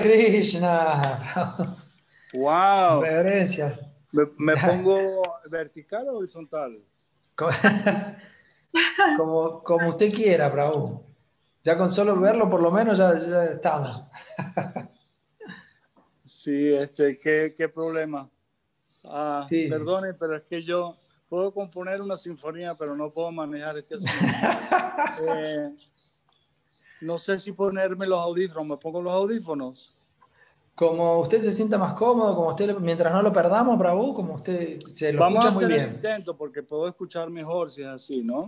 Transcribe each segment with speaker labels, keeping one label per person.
Speaker 1: Krishna.
Speaker 2: Wow.
Speaker 1: Reverencias.
Speaker 2: ¿Me pongo vertical o horizontal?
Speaker 1: Como usted quiera, Prabhu. Ya con solo verlo, por lo menos, ya estamos.
Speaker 2: Sí, ¿qué problema?
Speaker 1: Sí.
Speaker 2: Perdone, pero es que yo puedo componer una sinfonía, pero no puedo manejar este asunto. No sé si ponerme los audífonos. ¿Me pongo los audífonos?
Speaker 1: Como usted se sienta más cómodo, como usted, mientras no lo perdamos, Prabhu, como usted se lo
Speaker 2: Vamos a
Speaker 1: escucha muy
Speaker 2: hacer el
Speaker 1: bien.
Speaker 2: intento porque puedo escuchar mejor si es así, ¿no?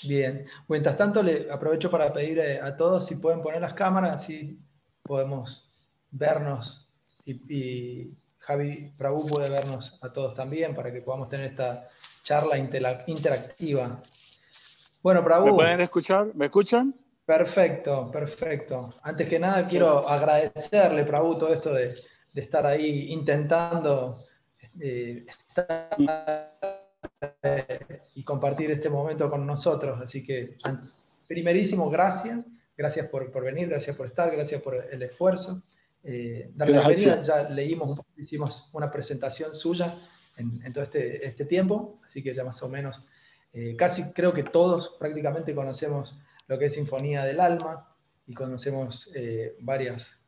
Speaker 1: Bien. Mientras tanto, le aprovecho para pedir a todos si pueden poner las cámaras, así podemos vernos y Javi Prabhu puede vernos a todos también para que podamos tener esta charla interactiva. Bueno,
Speaker 2: ¿Me pueden
Speaker 1: Prabhu,
Speaker 2: escuchar? ¿Me escuchan?
Speaker 1: perfecto, perfecto. Antes que nada,
Speaker 2: ¿Qué?
Speaker 1: quiero agradecerle, Prabhu, todo esto de estar ahí intentando estar y compartir este momento con nosotros. Así que, primerísimo, gracias. Gracias por venir, gracias por estar, gracias por el esfuerzo. Dar la
Speaker 2: Gracias.
Speaker 1: bienvenida, ya leímos un poco, hicimos una presentación suya en todo este tiempo, así que ya más o menos, casi creo que todos prácticamente conocemos lo que es Sinfonía del Alma y conocemos varias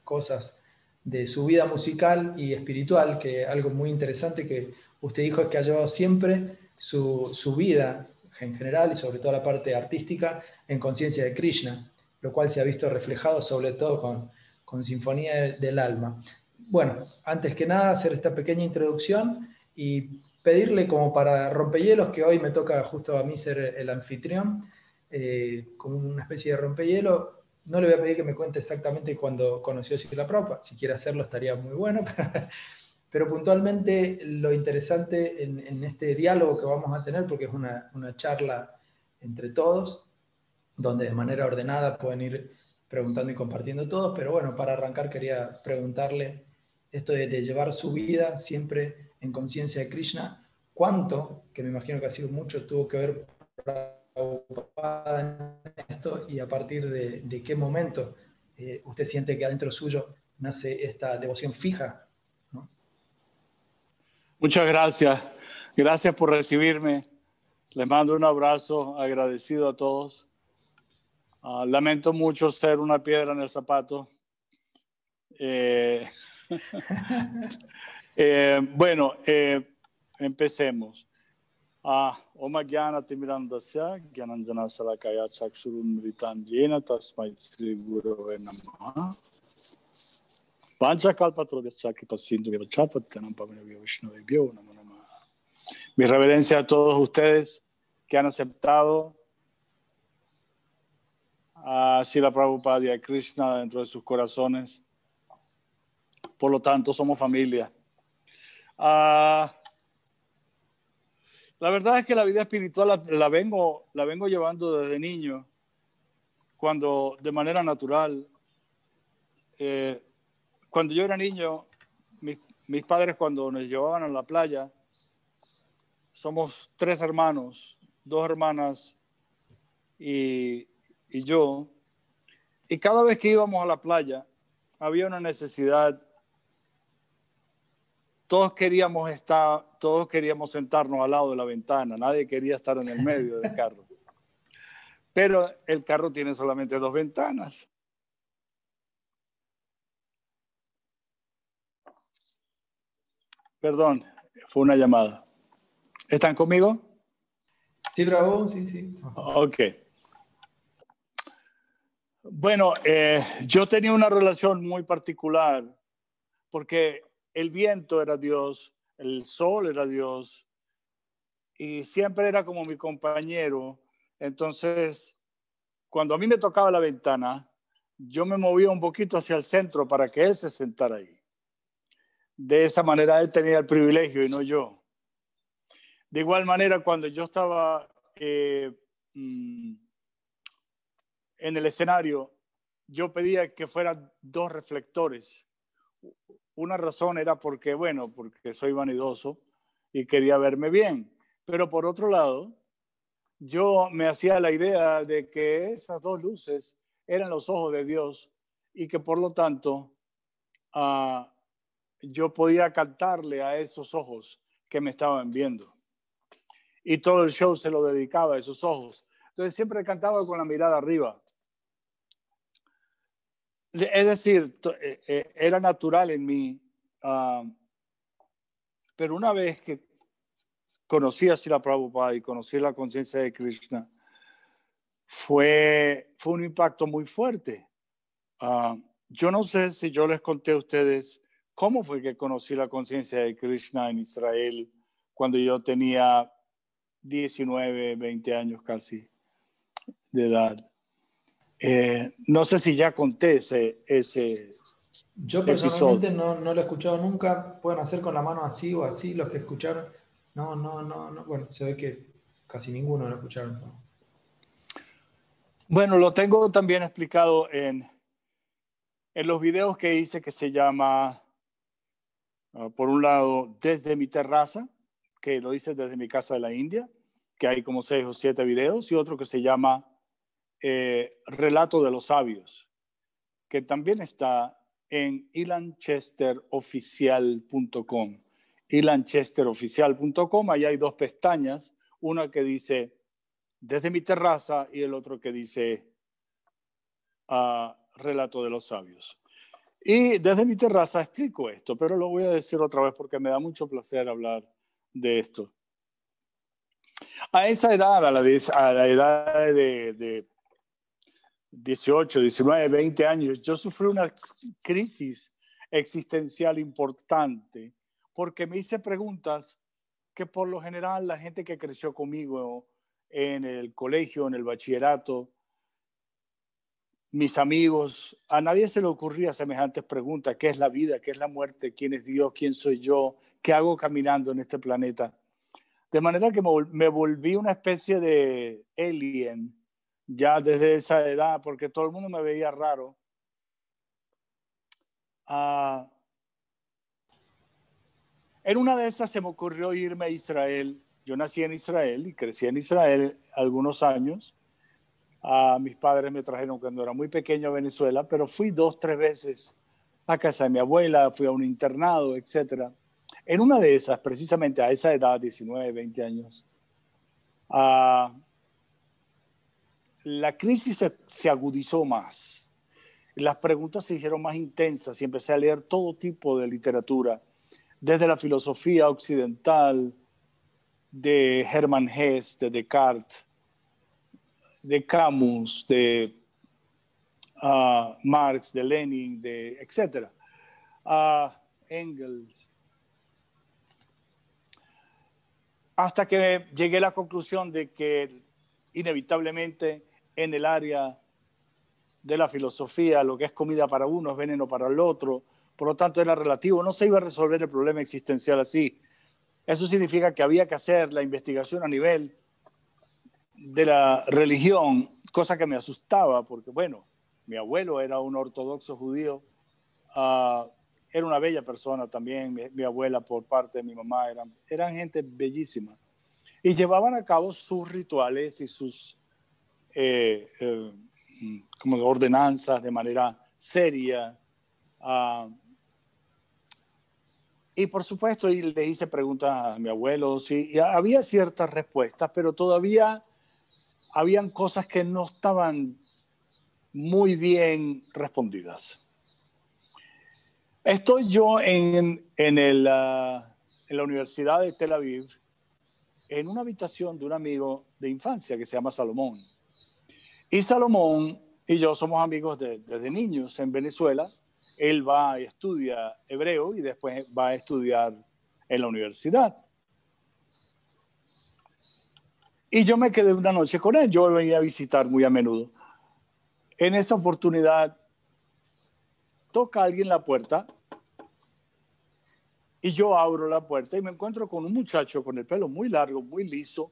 Speaker 1: cosas de su vida musical y espiritual, que algo muy interesante que usted dijo es que ha llevado siempre su vida en general y sobre todo la parte artística en conciencia de Krishna, lo cual se ha visto reflejado sobre todo con Sinfonía del Alma. Bueno, antes que nada hacer esta pequeña introducción y pedirle como para rompehielos, que hoy me toca justo a mí ser el anfitrión, como una especie de rompehielo. No le voy a pedir que me cuente exactamente cuándo conoció a Srila Prabhupada, si quiere hacerlo estaría muy bueno, pero puntualmente lo interesante en este diálogo que vamos a tener, porque es una charla entre todos, donde de manera ordenada pueden ir preguntando y compartiendo todos, pero bueno, para arrancar quería preguntarle esto de llevar su vida siempre en conciencia de Krishna, ¿cuánto, que me imagino que ha sido mucho, tuvo que ver Prabhupada en esto y a partir de qué momento usted siente que adentro suyo nace esta devoción fija, ¿no?
Speaker 2: Muchas gracias. Gracias por recibirme. Les mando un abrazo agradecido a todos. Lamento mucho ser una piedra en el zapato. Bueno, empecemos. Om Jnana Timirandasya Jnananjana Salakaya Chakshurunmritam Yena Tasmai Shri Gurave Namaha Panchakalpatrobhyascha Kripasintu Vyavachapatyanam Pavanavya Vishnavibhyo Namo Namaha. Mi reverencia a todos ustedes que han aceptado a Srila Prabhupada y a Krishna dentro de sus corazones. Por lo tanto, somos familia. La verdad es que la vida espiritual la vengo llevando desde niño, cuando de manera natural. Cuando yo era niño, mis padres cuando nos llevaban a la playa, somos 3 hermanos, 2 hermanas y yo, y cada vez que íbamos a la playa había una necesidad. Todos queríamos sentarnos al lado de la ventana, nadie quería estar en el medio del carro. Pero el carro tiene solamente 2 ventanas. Perdón, fue una llamada. ¿Están conmigo?
Speaker 1: Sí, Bravo, sí, sí.
Speaker 2: Ok. Bueno, yo tenía una relación muy particular porque el viento era Dios, el sol era Dios y siempre era como mi compañero. Entonces, cuando a mí me tocaba la ventana, yo me movía un poquito hacia el centro para que él se sentara ahí. De esa manera él tenía el privilegio y no yo. De igual manera, cuando yo estaba en el escenario, yo pedía que fueran 2 reflectores. Una razón era porque soy vanidoso y quería verme bien. Pero por otro lado, yo me hacía la idea de que esas 2 luces eran los ojos de Dios y que por lo tanto yo podía cantarle a esos ojos que me estaban viendo. Y todo el show se lo dedicaba a esos ojos. Entonces siempre cantaba con la mirada arriba. Es decir, era natural en mí. Pero una vez que conocí a Srila Prabhupada y conocí la conciencia de Krishna, fue un impacto muy fuerte. Yo no sé si yo les conté a ustedes cómo fue que conocí la conciencia de Krishna en Israel cuando yo tenía 19, 20 años casi de edad. No sé si ya conté ese
Speaker 1: Yo
Speaker 2: episodio.
Speaker 1: personalmente no lo he escuchado nunca. Pueden hacer con la mano así o así los que escucharon. No. Bueno, se ve que casi ninguno lo escucharon.
Speaker 2: Bueno, lo tengo también explicado en los videos que hice, que se llama, por un lado, Desde mi terraza, que lo hice desde mi casa de la India, que hay como 6 o 7 videos, y otro que se llama Relato de los Sabios, que también está en elanchesteroficial.com. elanchesteroficial.com, ahí hay 2 pestañas, una que dice Desde mi terraza y el otro que dice Relato de los Sabios. Y desde mi terraza explico esto, pero lo voy a decir otra vez porque me da mucho placer hablar de esto. A esa edad, a la edad de 18, 19, 20 años, yo sufrí una crisis existencial importante porque me hice preguntas que por lo general la gente que creció conmigo en el colegio, en el bachillerato, mis amigos, a nadie se le ocurría semejantes preguntas. ¿Qué es la vida? ¿Qué es la muerte? ¿Quién es Dios? ¿Quién soy yo? ¿Qué hago caminando en este planeta? De manera que me volví una especie de alien ya desde esa edad, porque todo el mundo me veía raro. En una de esas se me ocurrió irme a Israel. Yo nací en Israel y crecí en Israel algunos años. Mis padres me trajeron cuando era muy pequeño a Venezuela, pero fui 2, 3 veces a casa de mi abuela, fui a un internado, etc. En una de esas, precisamente a esa edad, 19, 20 años, la crisis se agudizó más. Las preguntas se hicieron más intensas y empecé a leer todo tipo de literatura, desde la filosofía occidental, de Hermann Hesse, de Descartes, de Camus, de Marx, de Lenin, de etc. Engels. Hasta que llegué a la conclusión de que inevitablemente en el área de la filosofía lo que es comida para uno es veneno para el otro, por lo tanto era relativo, no se iba a resolver el problema existencial así. Eso significa que había que hacer la investigación a nivel de la religión, cosa que me asustaba porque, bueno, mi abuelo era un ortodoxo judío, era una bella persona también, mi abuela por parte de mi mamá, eran gente bellísima. Y llevaban a cabo sus rituales y sus como ordenanzas de manera seria. Y por supuesto, le hice preguntas a mi abuelo, sí, y había ciertas respuestas, pero todavía habían cosas que no estaban muy bien respondidas. Estoy yo en la Universidad de Tel Aviv, en una habitación de un amigo de infancia que se llama Salomón. Y Salomón y yo somos amigos desde niños en Venezuela. Él va y estudia hebreo y después va a estudiar en la universidad. Y yo me quedé una noche con él. Yo venía a visitar muy a menudo. En esa oportunidad toca a alguien la puerta y yo abro la puerta y me encuentro con un muchacho con el pelo muy largo, muy liso.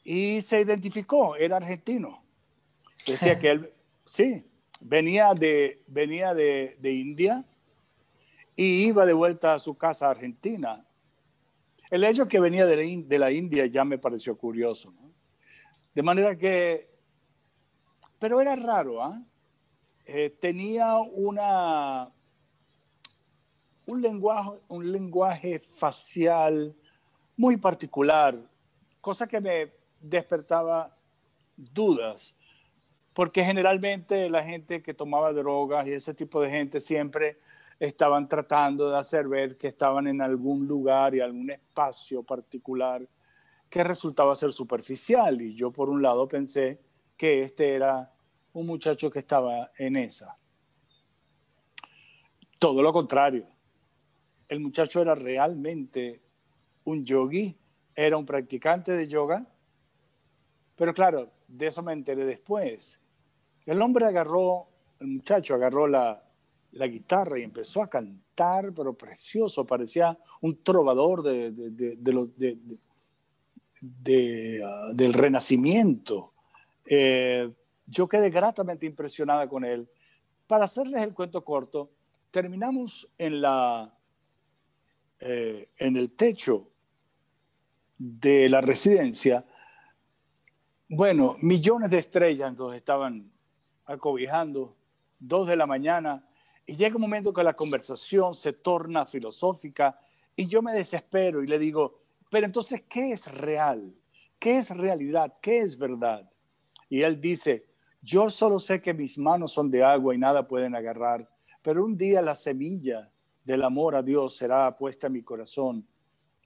Speaker 2: Y se identificó, era argentino. Decía que él, sí, venía de India y iba de vuelta a su casa Argentina. El hecho que venía de la India ya me pareció curioso, ¿no? De manera que, pero era raro, ¿ah? tenía un lenguaje facial muy particular, cosa que me despertaba dudas, porque generalmente la gente que tomaba drogas y ese tipo de gente siempre estaban tratando de hacer ver que estaban en algún lugar y algún espacio particular que resultaba ser superficial. Y yo por un lado pensé que este era un muchacho que estaba en esa. Todo lo contrario. El muchacho era realmente un yogui, era un practicante de yoga, pero claro, de eso me enteré después. El muchacho agarró la guitarra y empezó a cantar, pero precioso, parecía un trovador del Renacimiento. Yo quedé gratamente impresionada con él. Para hacerles el cuento corto, terminamos en el techo de la residencia. Bueno, millones de estrellas nos estaban acobijando, 2 de la mañana, y llega un momento que la conversación se torna filosófica y yo me desespero y le digo, pero entonces, ¿qué es real? ¿Qué es realidad? ¿Qué es verdad? Y él dice, yo solo sé que mis manos son de agua y nada pueden agarrar, pero un día la semilla del amor a Dios será puesta en mi corazón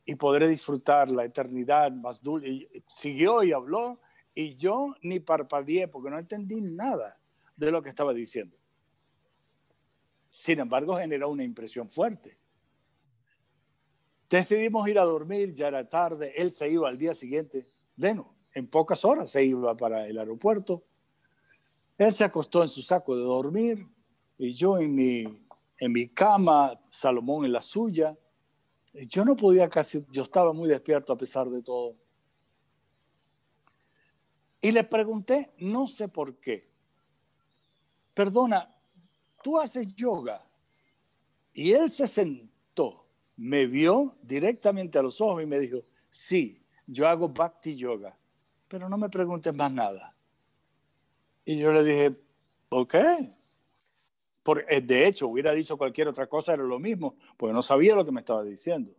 Speaker 2: y podré disfrutar la eternidad más dulce. Y siguió y habló y yo ni parpadeé porque no entendí nada de lo que estaba diciendo. Sin embargo, generó una impresión fuerte. Decidimos ir a dormir, ya era tarde, él se iba al día siguiente. Bueno, en pocas horas se iba para el aeropuerto. Él se acostó en su saco de dormir y yo en mi cama, Salomón en la suya. Yo no podía yo estaba muy despierto a pesar de todo. Y le pregunté, no sé por qué, perdona, ¿tú haces yoga? Y él se sentó, me vio directamente a los ojos y me dijo, sí, yo hago Bhakti Yoga, pero no me preguntes más nada. Y yo le dije, ok. De hecho, hubiera dicho cualquier otra cosa, era lo mismo, porque no sabía lo que me estaba diciendo.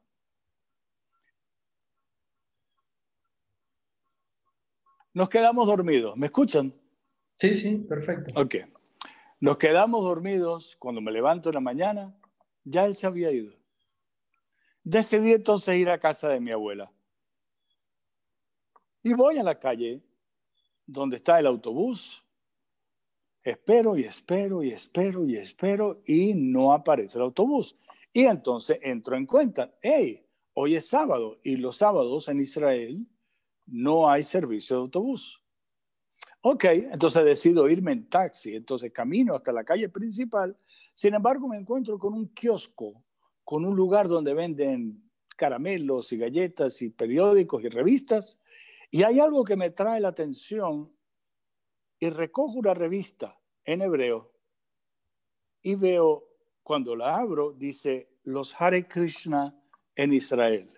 Speaker 2: Nos quedamos dormidos. ¿Me escuchan?
Speaker 1: Sí, sí, perfecto.
Speaker 2: Ok. Nos quedamos dormidos. Cuando me levanto en la mañana, ya él se había ido. Decidí entonces ir a casa de mi abuela. Y voy a la calle donde está el autobús. Espero y espero y espero y espero y no aparece el autobús. Y entonces entro en cuenta, hey, hoy es sábado y los sábados en Israel no hay servicio de autobús. Ok, entonces decido irme en taxi. Entonces camino hasta la calle principal. Sin embargo, me encuentro con un kiosco, con un lugar donde venden caramelos y galletas y periódicos y revistas. Y hay algo que me trae la atención y recojo una revista en hebreo y veo, cuando la abro, dice los Hare Krishna en Israel.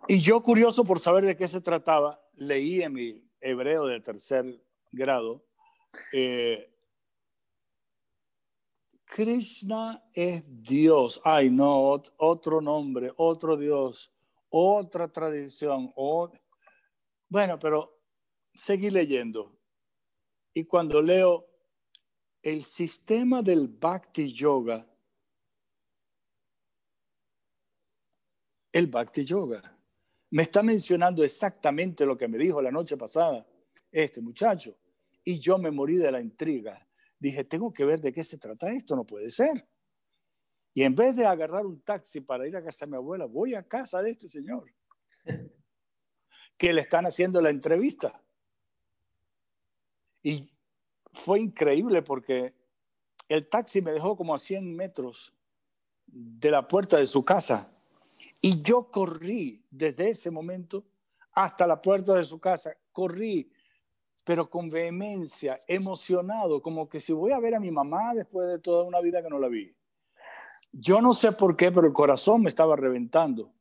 Speaker 2: Y yo, curioso por saber de qué se trataba, leí en mi hebreo de 3er grado, Krishna es Dios. Ay, no, otro nombre, otro Dios, otra tradición. Bueno, pero seguí leyendo. Y cuando leo el sistema del Bhakti Yoga, el Bhakti Yoga me está mencionando exactamente lo que me dijo la noche pasada este muchacho. Y yo me morí de la intriga. Dije, tengo que ver de qué se trata esto, no puede ser. Y en vez de agarrar un taxi para ir a casa de mi abuela, voy a casa de este señor que le están haciendo la entrevista. Y fue increíble porque el taxi me dejó como a 100 metros de la puerta de su casa. Y yo corrí desde ese momento hasta la puerta de su casa. Corrí, pero con vehemencia, emocionado, como que si voy a ver a mi mamá después de toda una vida que no la vi. Yo no sé por qué, pero el corazón me estaba reventando.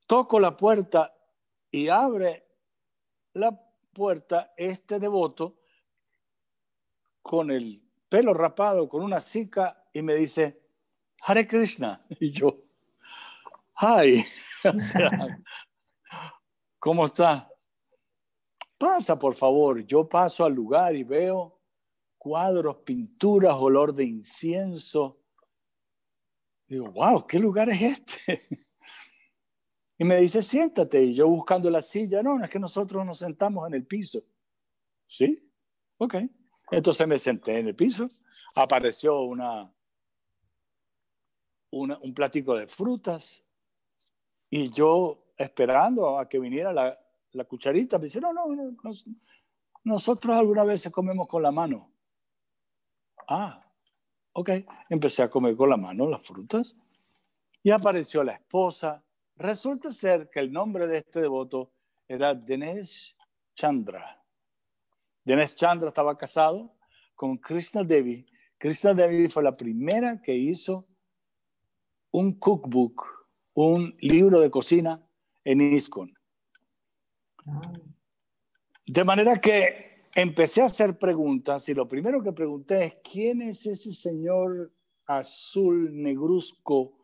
Speaker 2: Toco la puerta y abre puerta este devoto con el pelo rapado, con una cica, y me dice, Hare Krishna. Y yo, hi, o sea, ¿cómo está? Pasa, por favor. Yo paso al lugar y veo cuadros, pinturas, olor de incienso. Digo, wow, ¿qué lugar es este? Y me dice, siéntate. Y yo buscando la silla, no, es que nosotros nos sentamos en el piso. ¿Sí? Ok. Entonces me senté en el piso. Apareció un platico de frutas. Y yo esperando a que viniera la cucharita, me dice, no, nosotros algunas veces comemos con la mano. Ah, ok. Empecé a comer con la mano las frutas y apareció la esposa. Resulta ser que el nombre de este devoto era Dinesh Chandra. Dinesh Chandra estaba casado con Krishna Devi. Krishna Devi fue la primera que hizo un cookbook, un libro de cocina en ISKCON. De manera que empecé a hacer preguntas y lo primero que pregunté es, ¿quién es ese señor azul negruzco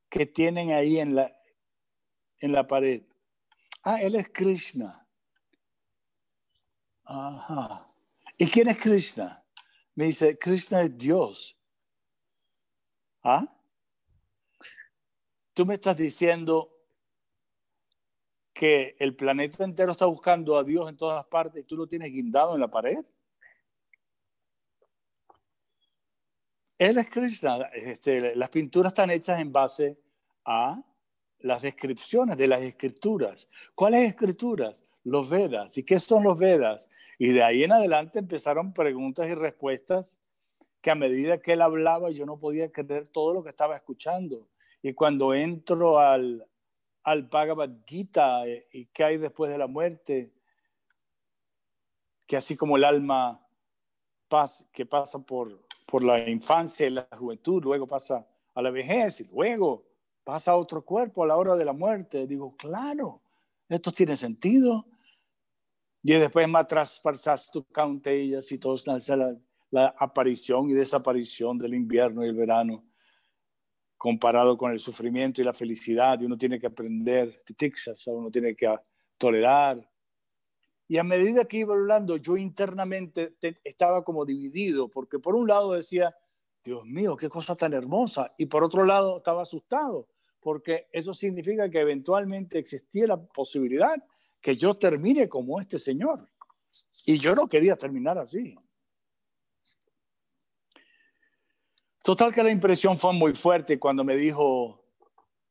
Speaker 2: que tienen ahí en la pared? Ah, él es Krishna. Ajá. ¿Y quién es Krishna? Me dice, Krishna es Dios. ¿Ah? ¿Tú me estás diciendo que el planeta entero está buscando a Dios en todas partes y tú lo tienes guindado en la pared? Él es Krishna. Las pinturas están hechas en base a las descripciones de las escrituras. ¿Cuáles escrituras? Los Vedas. ¿Y qué son los Vedas? Y de ahí en adelante empezaron preguntas y respuestas que a medida que él hablaba yo no podía creer todo lo que estaba escuchando. Y cuando entro al Bhagavad Gita y qué hay después de la muerte, que así como el alma que pasa por la infancia y la juventud, luego pasa a la vejez y luego pasa a otro cuerpo a la hora de la muerte. Digo, claro, esto tiene sentido. Y después Matras Parsastu Kaunteya y todos la aparición y desaparición del invierno y el verano comparado con el sufrimiento y la felicidad, y uno tiene que aprender titiksha, uno tiene que tolerar. Y a medida que iba hablando, yo internamente estaba como dividido, porque por un lado decía, Dios mío, qué cosa tan hermosa, y por otro lado estaba asustado, porque eso significa que eventualmente existía la posibilidad que yo termine como este señor. Y yo no quería terminar así. Total que la impresión fue muy fuerte cuando me dijo,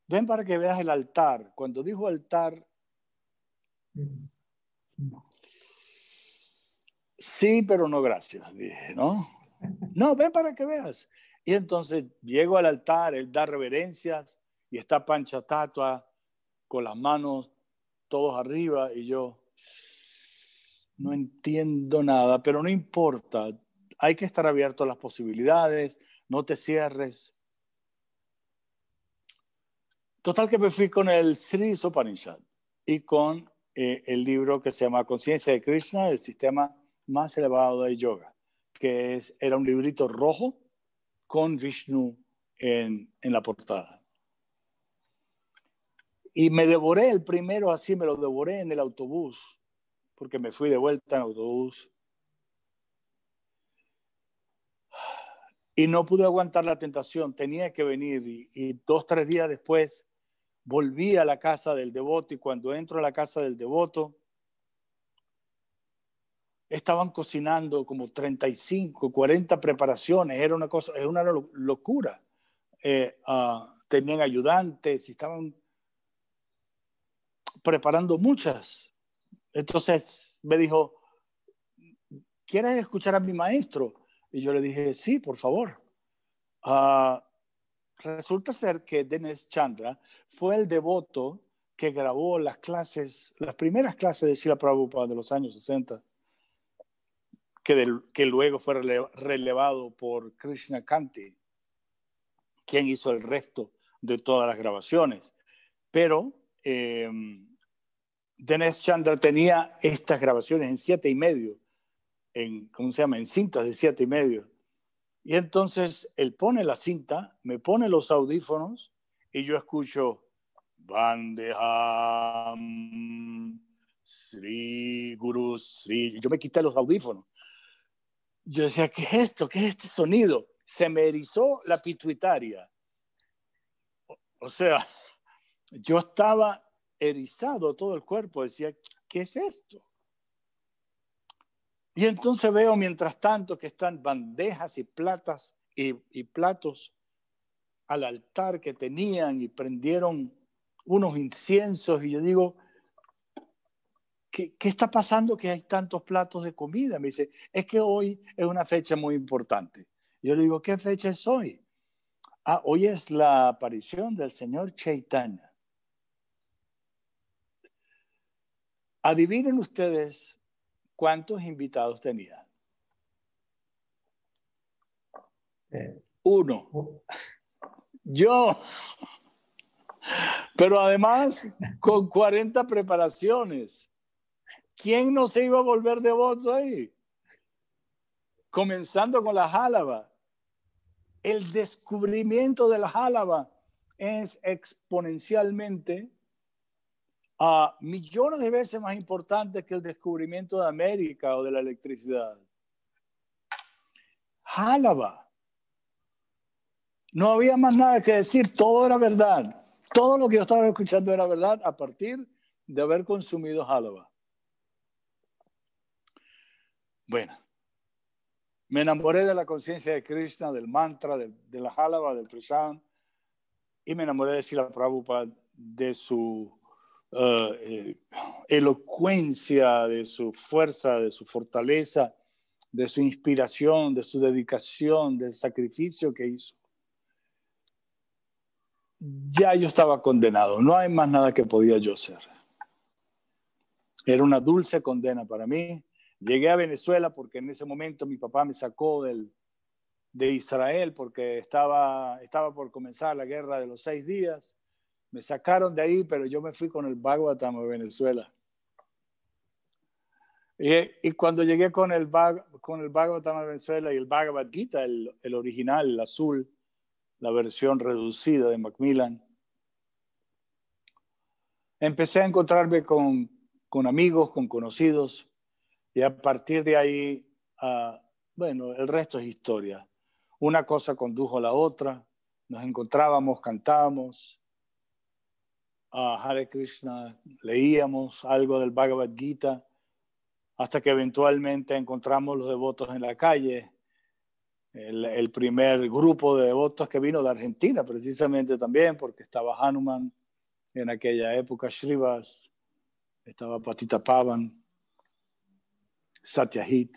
Speaker 2: ven para que veas el altar. Cuando dijo altar, sí, pero no gracias, dije, ¿no? No, ven para que veas. Y entonces llego al altar, él da reverencias y está Panchatattva con las manos todos arriba y yo no entiendo nada, pero no importa. Hay que estar abierto a las posibilidades, no te cierres. Total que me fui con el Sri Upanishad y con el libro que se llama Conciencia de Krishna, el sistema más elevado de yoga, que era un librito rojo con Vishnu en la portada. Y me devoré el primero así, me lo devoré en el autobús, porque me fui de vuelta en autobús. Y no pude aguantar la tentación, tenía que venir. Y 2-3 días después volví a la casa del devoto y cuando entro a la casa del devoto, estaban cocinando como 35, 40 preparaciones. Era una cosa, es una locura. Tenían ayudantes y estaban preparando muchas. Entonces me dijo, ¿quieres escuchar a mi maestro? Y yo le dije, sí, por favor. Resulta ser que Dinesh Chandra fue el devoto que grabó las primeras clases de Srila Prabhupada de los años 60, que luego fue relevado por Krishna Kanti, quien hizo el resto de todas las grabaciones. Pero Dinesh Chandra tenía estas grabaciones en 7:30, en cintas de 7:30. Y entonces él pone la cinta, me pone los audífonos y yo escucho Vandeham Sri Guru Sri. Yo me quité los audífonos. Yo decía, ¿qué es esto? ¿Qué es este sonido? Se me erizó la pituitaria. O sea, yo estaba erizado todo el cuerpo. Decía, ¿qué es esto? Y entonces veo mientras tanto que están bandejas y platos al altar que tenían y prendieron unos inciensos. Y yo digo, ¿qué está pasando que hay tantos platos de comida? Me dice, es que hoy es una fecha muy importante. Yo le digo, ¿qué fecha es hoy? Hoy es la aparición del señor Chaitanya. Adivinen ustedes cuántos invitados tenía. 1. Yo. Pero además, con 40 preparaciones. ¿Quién no se iba a volver devoto ahí? Comenzando con la jálaba. El descubrimiento de la jálaba es exponencialmente a millones de veces más importante que el descubrimiento de América o de la electricidad. Jálaba. No había más nada que decir, todo era verdad. Todo lo que yo estaba escuchando era verdad a partir de haber consumido jálaba. Bueno, me enamoré de la conciencia de Krishna, del mantra, de la jálaba, del prashant, y me enamoré de Srila Prabhupada, de su elocuencia, de su fuerza, de su fortaleza, de su inspiración, de su dedicación, del sacrificio que hizo. Ya yo estaba condenado, no hay más nada que podía yo hacer. Era una dulce condena para mí. Llegué a Venezuela porque en ese momento mi papá me sacó de Israel porque estaba por comenzar la guerra de los 6 días. Me sacaron de ahí, pero yo me fui con el Bhagavatam a Venezuela. Y cuando llegué con el Bhagavatam a Venezuela y el Bhagavad Gita, el original, el azul, la versión reducida de Macmillan, empecé a encontrarme con amigos, con conocidos, y a partir de ahí, bueno, el resto es historia. Una cosa condujo a la otra, nos encontrábamos, cantábamos, Hare Krishna, leíamos algo del Bhagavad Gita, hasta que eventualmente encontramos los devotos en la calle. El primer grupo de devotos que vino de Argentina, precisamente también, porque estaba Hanuman en aquella época, Shrivas, estaba Patita Pavan, Satyajit.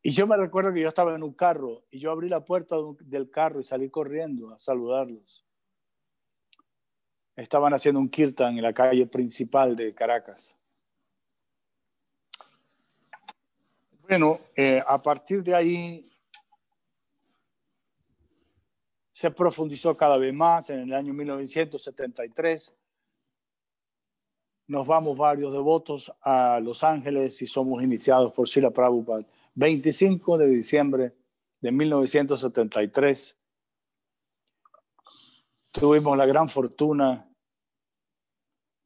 Speaker 2: Y yo me recuerdo que yo estaba en un carro y yo abrí la puerta del carro y salí corriendo a saludarlos. Estaban haciendo un kirtan en la calle principal de Caracas. Bueno, a partir de ahí se profundizó cada vez más. En el año 1973 nos vamos varios devotos a Los Ángeles y somos iniciados por Srila Prabhupada. 25 de diciembre de 1973 tuvimos la gran fortuna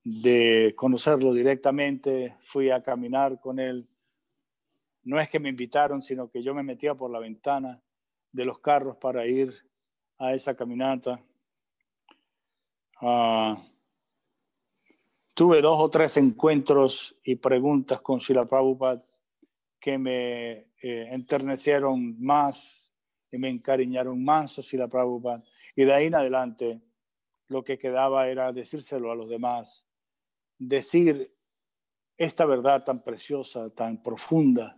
Speaker 2: de conocerlo directamente. Fui a caminar con él. No es que me invitaron, sino que yo me metía por la ventana de los carros para ir a esa caminata. Tuve 2 o 3 encuentros y preguntas con Srila Prabhupada que me enternecieron más y me encariñaron más a Srila Prabhupada. Y de ahí en adelante lo que quedaba era decírselo a los demás, decir esta verdad tan preciosa, tan profunda,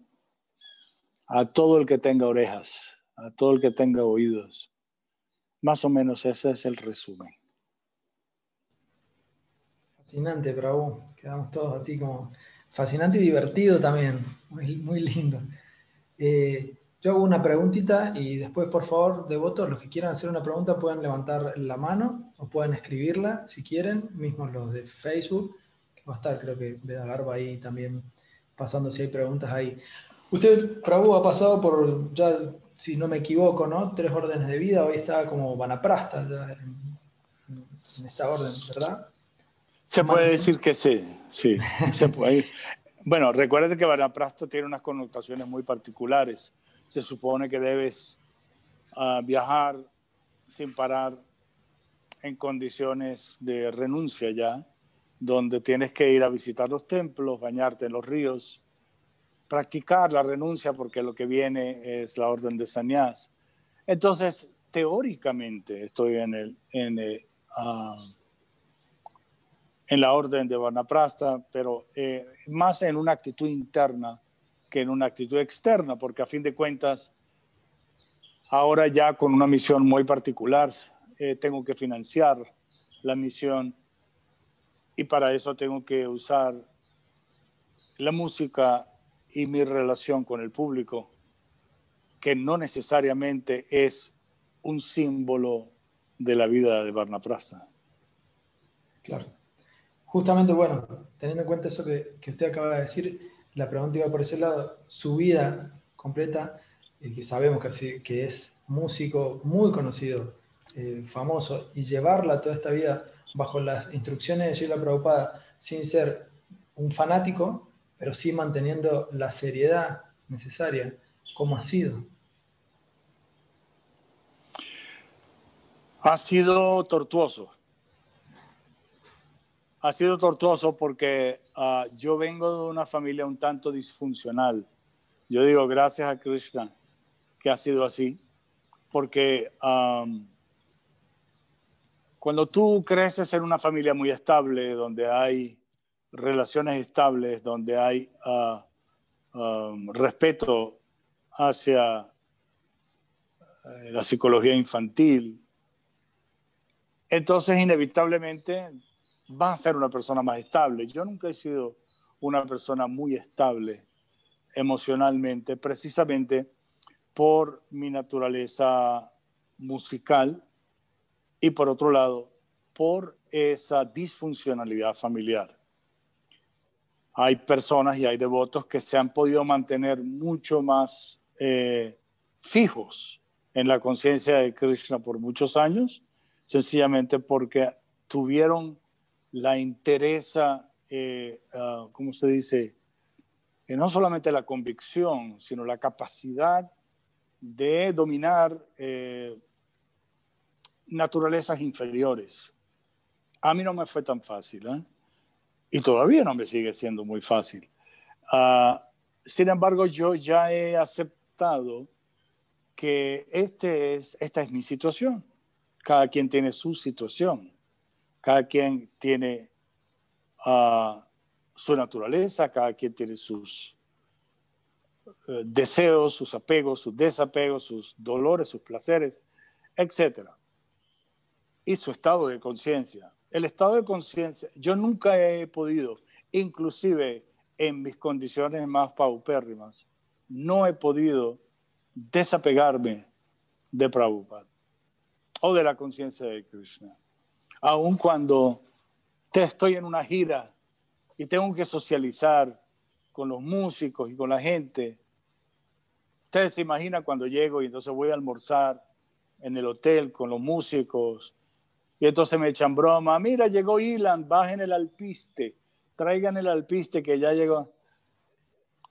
Speaker 2: a todo el que tenga orejas, a todo el que tenga oídos. Más o menos ese es el resumen.
Speaker 1: Fascinante, Prabhu. Quedamos todos así como fascinante y divertido también. Muy, muy lindo. Yo hago una preguntita y después, por favor, devotos, los que quieran hacer una pregunta pueden levantar la mano o pueden escribirla si quieren, mismo los de Facebook. va a estar, creo que Veda Garba ahí también pasando si hay preguntas ahí. Usted, Prabhu, ha pasado por, ya, si no me equivoco, ¿no? 3 órdenes de vida, hoy está como Vanaprastha ya en esta orden, ¿verdad?
Speaker 2: Se puede decir que sí, sí, se puede. Bueno, recuerde que Vanaprastha tiene unas connotaciones muy particulares. Se supone que debes viajar sin parar en condiciones de renuncia ya, donde tienes que ir a visitar los templos, bañarte en los ríos, practicar la renuncia porque lo que viene es la orden de sannyas. Entonces, teóricamente estoy en la orden de Vanaprastha, pero más en una actitud interna que en una actitud externa, porque a fin de cuentas, ahora ya con una misión muy particular, tengo que financiar la misión y para eso tengo que usar la música y mi relación con el público, que no necesariamente es un símbolo de la vida de Vanaprastha.
Speaker 1: Claro. Justamente, bueno, teniendo en cuenta eso que usted acaba de decir, la pregunta iba por ese lado. Su vida completa, que sabemos que es músico muy conocido, famoso, y llevarla toda esta vida bajo las instrucciones de Srila Prabhupada, sin ser un fanático, pero sí manteniendo la seriedad necesaria, ¿cómo ha sido?
Speaker 2: Ha sido tortuoso. Ha sido tortuoso porque yo vengo de una familia un tanto disfuncional. Yo digo gracias a Krishna que ha sido así, porque cuando tú creces en una familia muy estable, donde hay relaciones estables, donde hay respeto hacia la psicología infantil, entonces inevitablemente vas a ser una persona más estable. Yo nunca he sido una persona muy estable emocionalmente, precisamente por mi naturaleza musical y por otro lado, por esa disfuncionalidad familiar. Hay personas y hay devotos que se han podido mantener mucho más fijos en la conciencia de Krishna por muchos años, sencillamente porque tuvieron la interesa, ¿cómo se dice? No solamente la convicción, sino la capacidad de dominar naturalezas inferiores. A mí no me fue tan fácil, ¿eh? Y todavía no me sigue siendo muy fácil. Sin embargo, yo ya he aceptado que esta es mi situación. Cada quien tiene su situación. Cada quien tiene su naturaleza, cada quien tiene sus deseos, sus apegos, sus desapegos, sus dolores, sus placeres, etc. Y su estado de conciencia. El estado de conciencia, yo nunca he podido, inclusive en mis condiciones más paupérrimas, no he podido desapegarme de Prabhupada o de la conciencia de Krishna. Aun cuando estoy en una gira y tengo que socializar con los músicos y con la gente. Ustedes se imaginan cuando llego y entonces voy a almorzar en el hotel con los músicos y entonces me echan broma. Mira, llegó Ilan, bajen el alpiste, traigan el alpiste que ya llegó.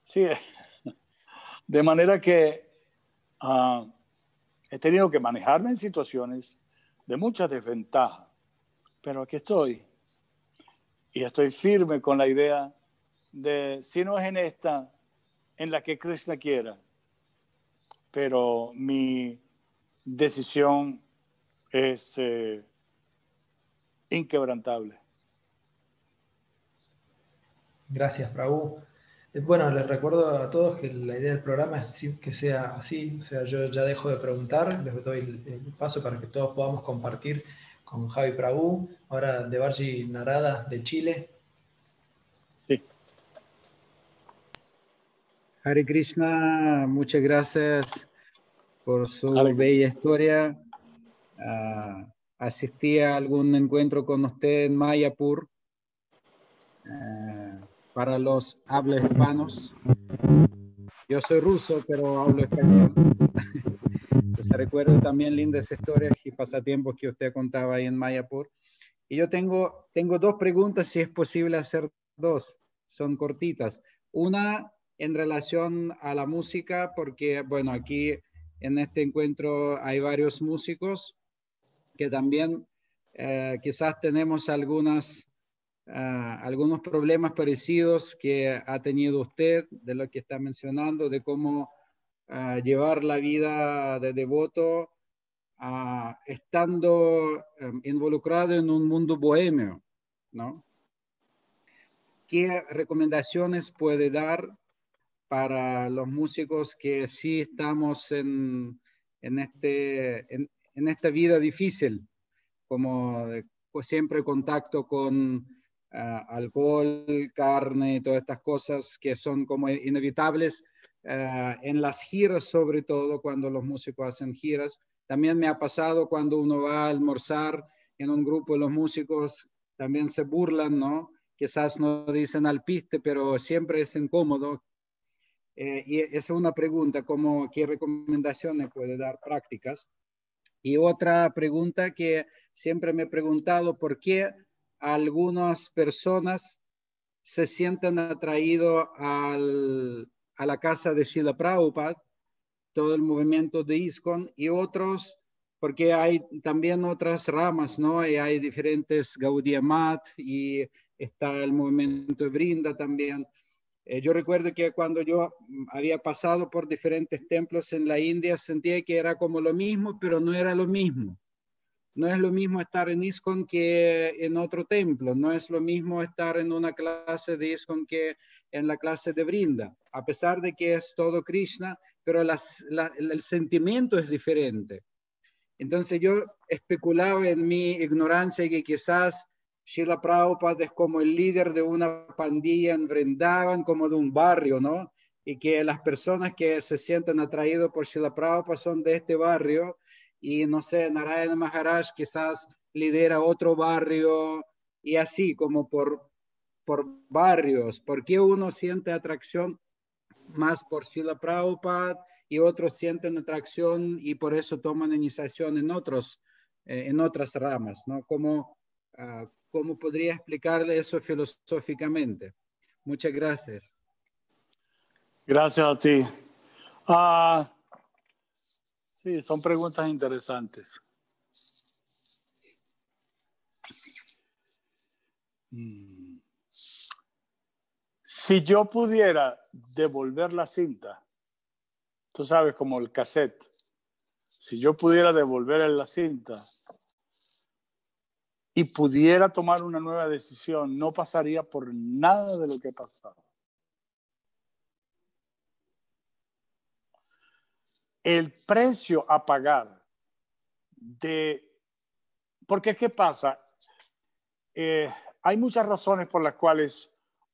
Speaker 2: Sí, de manera que he tenido que manejarme en situaciones de mucha desventaja, pero aquí estoy y estoy firme con la idea de, si no es en esta, en la que Krishna quiera, pero mi decisión es inquebrantable.
Speaker 1: Gracias, Prabhu. Bueno, les recuerdo a todos que la idea del programa es que sea así, o sea, yo ya dejo de preguntar, les doy el paso para que todos podamos compartir con Javi Prabhu, ahora de Devarji Narada de Chile.
Speaker 2: Sí.
Speaker 3: Hare Krishna, muchas gracias por su bella historia. Asistí a algún encuentro con usted en Mayapur. para los habla hispanos. Yo soy ruso, pero hablo español. Entonces recuerdo también lindas historias y pasatiempos que usted contaba ahí en Mayapur. Y yo tengo dos preguntas, si es posible hacer dos, son cortitas. Una en relación a la música, porque bueno, aquí en este encuentro hay varios músicos que también quizás tenemos algunos problemas parecidos que ha tenido usted, de lo que está mencionando, de cómo llevar la vida de devoto estando involucrado en un mundo bohemio, ¿no? ¿Qué recomendaciones puede dar para los músicos que sí estamos en esta vida difícil, como pues siempre contacto con alcohol, carne y todas estas cosas que son como inevitables en las giras, sobre todo cuando los músicos hacen giras? También me ha pasado cuando uno va a almorzar en un grupo de los músicos, también se burlan, ¿no? Quizás no dicen alpiste, pero siempre es incómodo. Y esa es una pregunta, ¿qué recomendaciones puede dar prácticas? Y otra pregunta que siempre me he preguntado, ¿por qué algunas personas se sienten atraídos a la casa de Srila Prabhupada, todo el movimiento de ISKCON, y otros, porque hay también otras ramas, ¿no? Y hay diferentes Gaudiya Math y está el movimiento de Vrinda también. Yo recuerdo que cuando yo había pasado por diferentes templos en la India, sentía que era como lo mismo, pero no era lo mismo. No es lo mismo estar en ISKCON que en otro templo. No es lo mismo estar en una clase de ISKCON que en la clase de Vrinda. A pesar de que es todo Krishna, pero el sentimiento es diferente. Entonces yo especulaba en mi ignorancia que quizás Srila Prabhupada es como el líder de una pandilla en Vrindavan, como de un barrio, ¿no? Y que las personas que se sienten atraídos por Srila Prabhupada son de este barrio, y no sé, Narayana Maharaj quizás lidera otro barrio, y así como por barrios. ¿Por qué uno siente atracción más por Srila Prabhupada y otros sienten atracción y por eso toman iniciación en otras ramas, ¿no? ¿Cómo podría explicarle eso filosóficamente? Muchas gracias.
Speaker 2: Gracias a ti. Sí, son preguntas interesantes. Si yo pudiera devolver la cinta, tú sabes, como el cassette, si yo pudiera devolver la cinta y pudiera tomar una nueva decisión, no pasaría por nada de lo que he pasado. El precio a pagar porque ¿qué pasa? Hay muchas razones por las cuales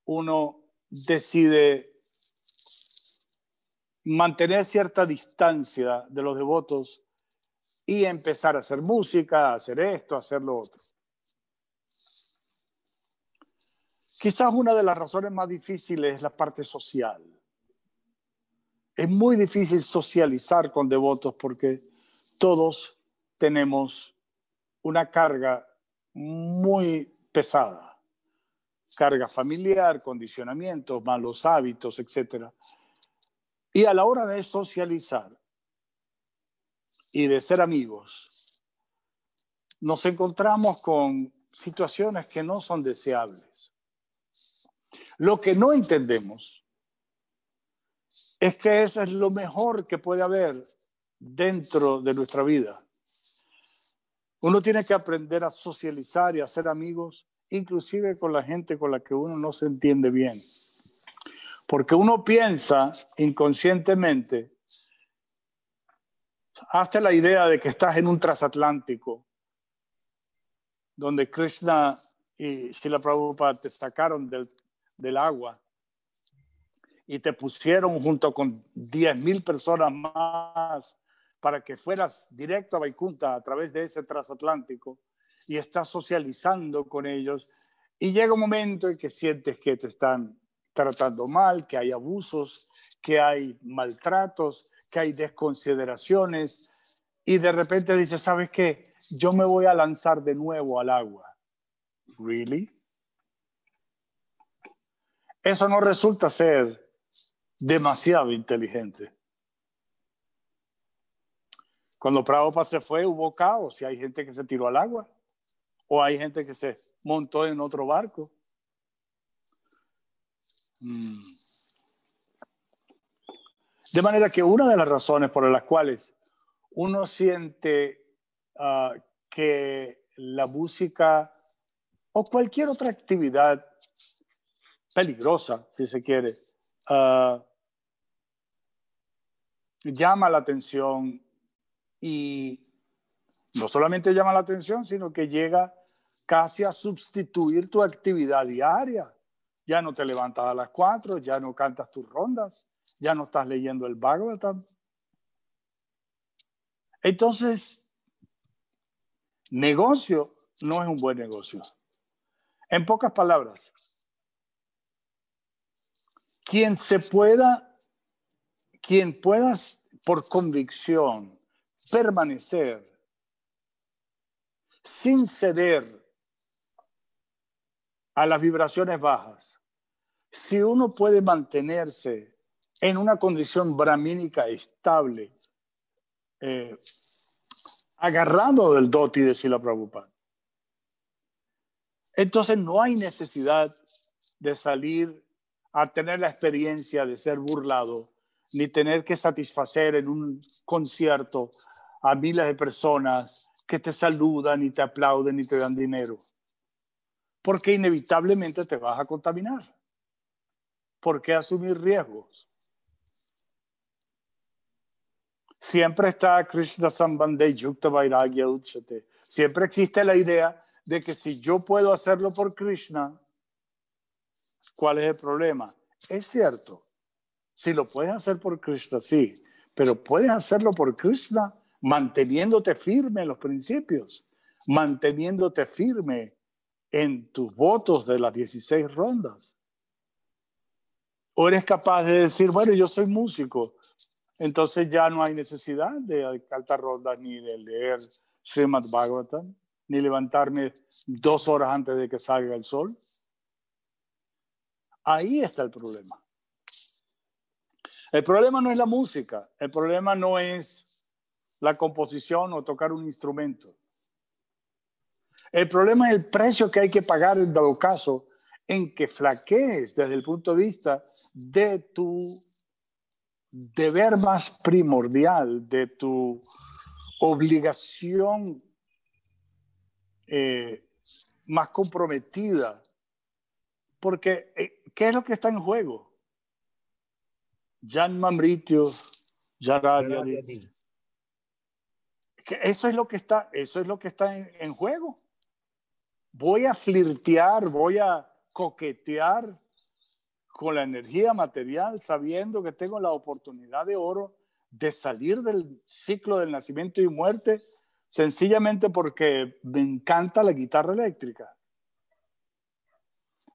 Speaker 2: uno decide mantener cierta distancia de los devotos y empezar a hacer música, a hacer esto, a hacer lo otro. Quizás una de las razones más difíciles es la parte social. Es muy difícil socializar con devotos porque todos tenemos una carga muy pesada. Carga familiar, condicionamientos, malos hábitos, etc. Y a la hora de socializar y de ser amigos, nos encontramos con situaciones que no son deseables. Lo que no entendemos es que eso es lo mejor que puede haber dentro de nuestra vida. Uno tiene que aprender a socializar y a ser amigos, inclusive con la gente con la que uno no se entiende bien. Porque uno piensa inconscientemente, hazte la idea de que estás en un transatlántico, donde Krishna y Srila Prabhupada te sacaron del agua y te pusieron junto con 10,000 personas más para que fueras directo a Vaikunta a través de ese transatlántico, y estás socializando con ellos Y llega un momento en que sientes que te están tratando mal, que hay abusos, que hay maltratos, que hay desconsideraciones, y de repente dices, ¿sabes qué? Yo me voy a lanzar de nuevo al agua. ¿Really? Eso no resulta ser demasiado inteligente. Cuando Prabhupada se fue, hubo caos y hay gente que se tiró al agua o hay gente que se montó en otro barco. De manera que una de las razones por las cuales uno siente que la música o cualquier otra actividad peligrosa, si se quiere, llama la atención, y no solamente llama la atención, sino que llega casi a sustituir tu actividad diaria. Ya no te levantas a las 4, ya no cantas tus rondas, ya no estás leyendo el Bhagavatam. Entonces, negocio no es un buen negocio. En pocas palabras, quien pueda por convicción permanecer sin ceder a las vibraciones bajas, si uno puede mantenerse en una condición brahmínica estable, agarrado del doti de Srila Prabhupada, entonces no hay necesidad de salir a tener la experiencia de ser burlado, ni tener que satisfacer en un concierto a miles de personas que te saludan y te aplauden y te dan dinero. Porque inevitablemente te vas a contaminar. ¿Por qué asumir riesgos? Siempre está Krishna Sambandhe Yukta Vairagya Uchate. Siempre existe la idea de que si yo puedo hacerlo por Krishna, ¿cuál es el problema? Es cierto, si lo puedes hacer por Krishna, sí, pero puedes hacerlo por Krishna manteniéndote firme en los principios, manteniéndote firme en tus votos de las 16 rondas. O eres capaz de decir, bueno, yo soy músico, entonces ya no hay necesidad de cantar rondas ni de leer Srimad Bhagavatam, ni levantarme 2 horas antes de que salga el sol. Ahí está el problema. El problema no es la música, el problema no es la composición o tocar un instrumento. El problema es el precio que hay que pagar en dado caso en que flaquees desde el punto de vista de tu deber más primordial, de tu obligación más comprometida. Porque, ¿qué es lo que está en juego? Janma Mrityu Jaravyadi. Eso es lo que está en juego. Voy a flirtear, voy a coquetear con la energía material, sabiendo que tengo la oportunidad de oro de salir del ciclo del nacimiento y muerte, sencillamente porque me encanta la guitarra eléctrica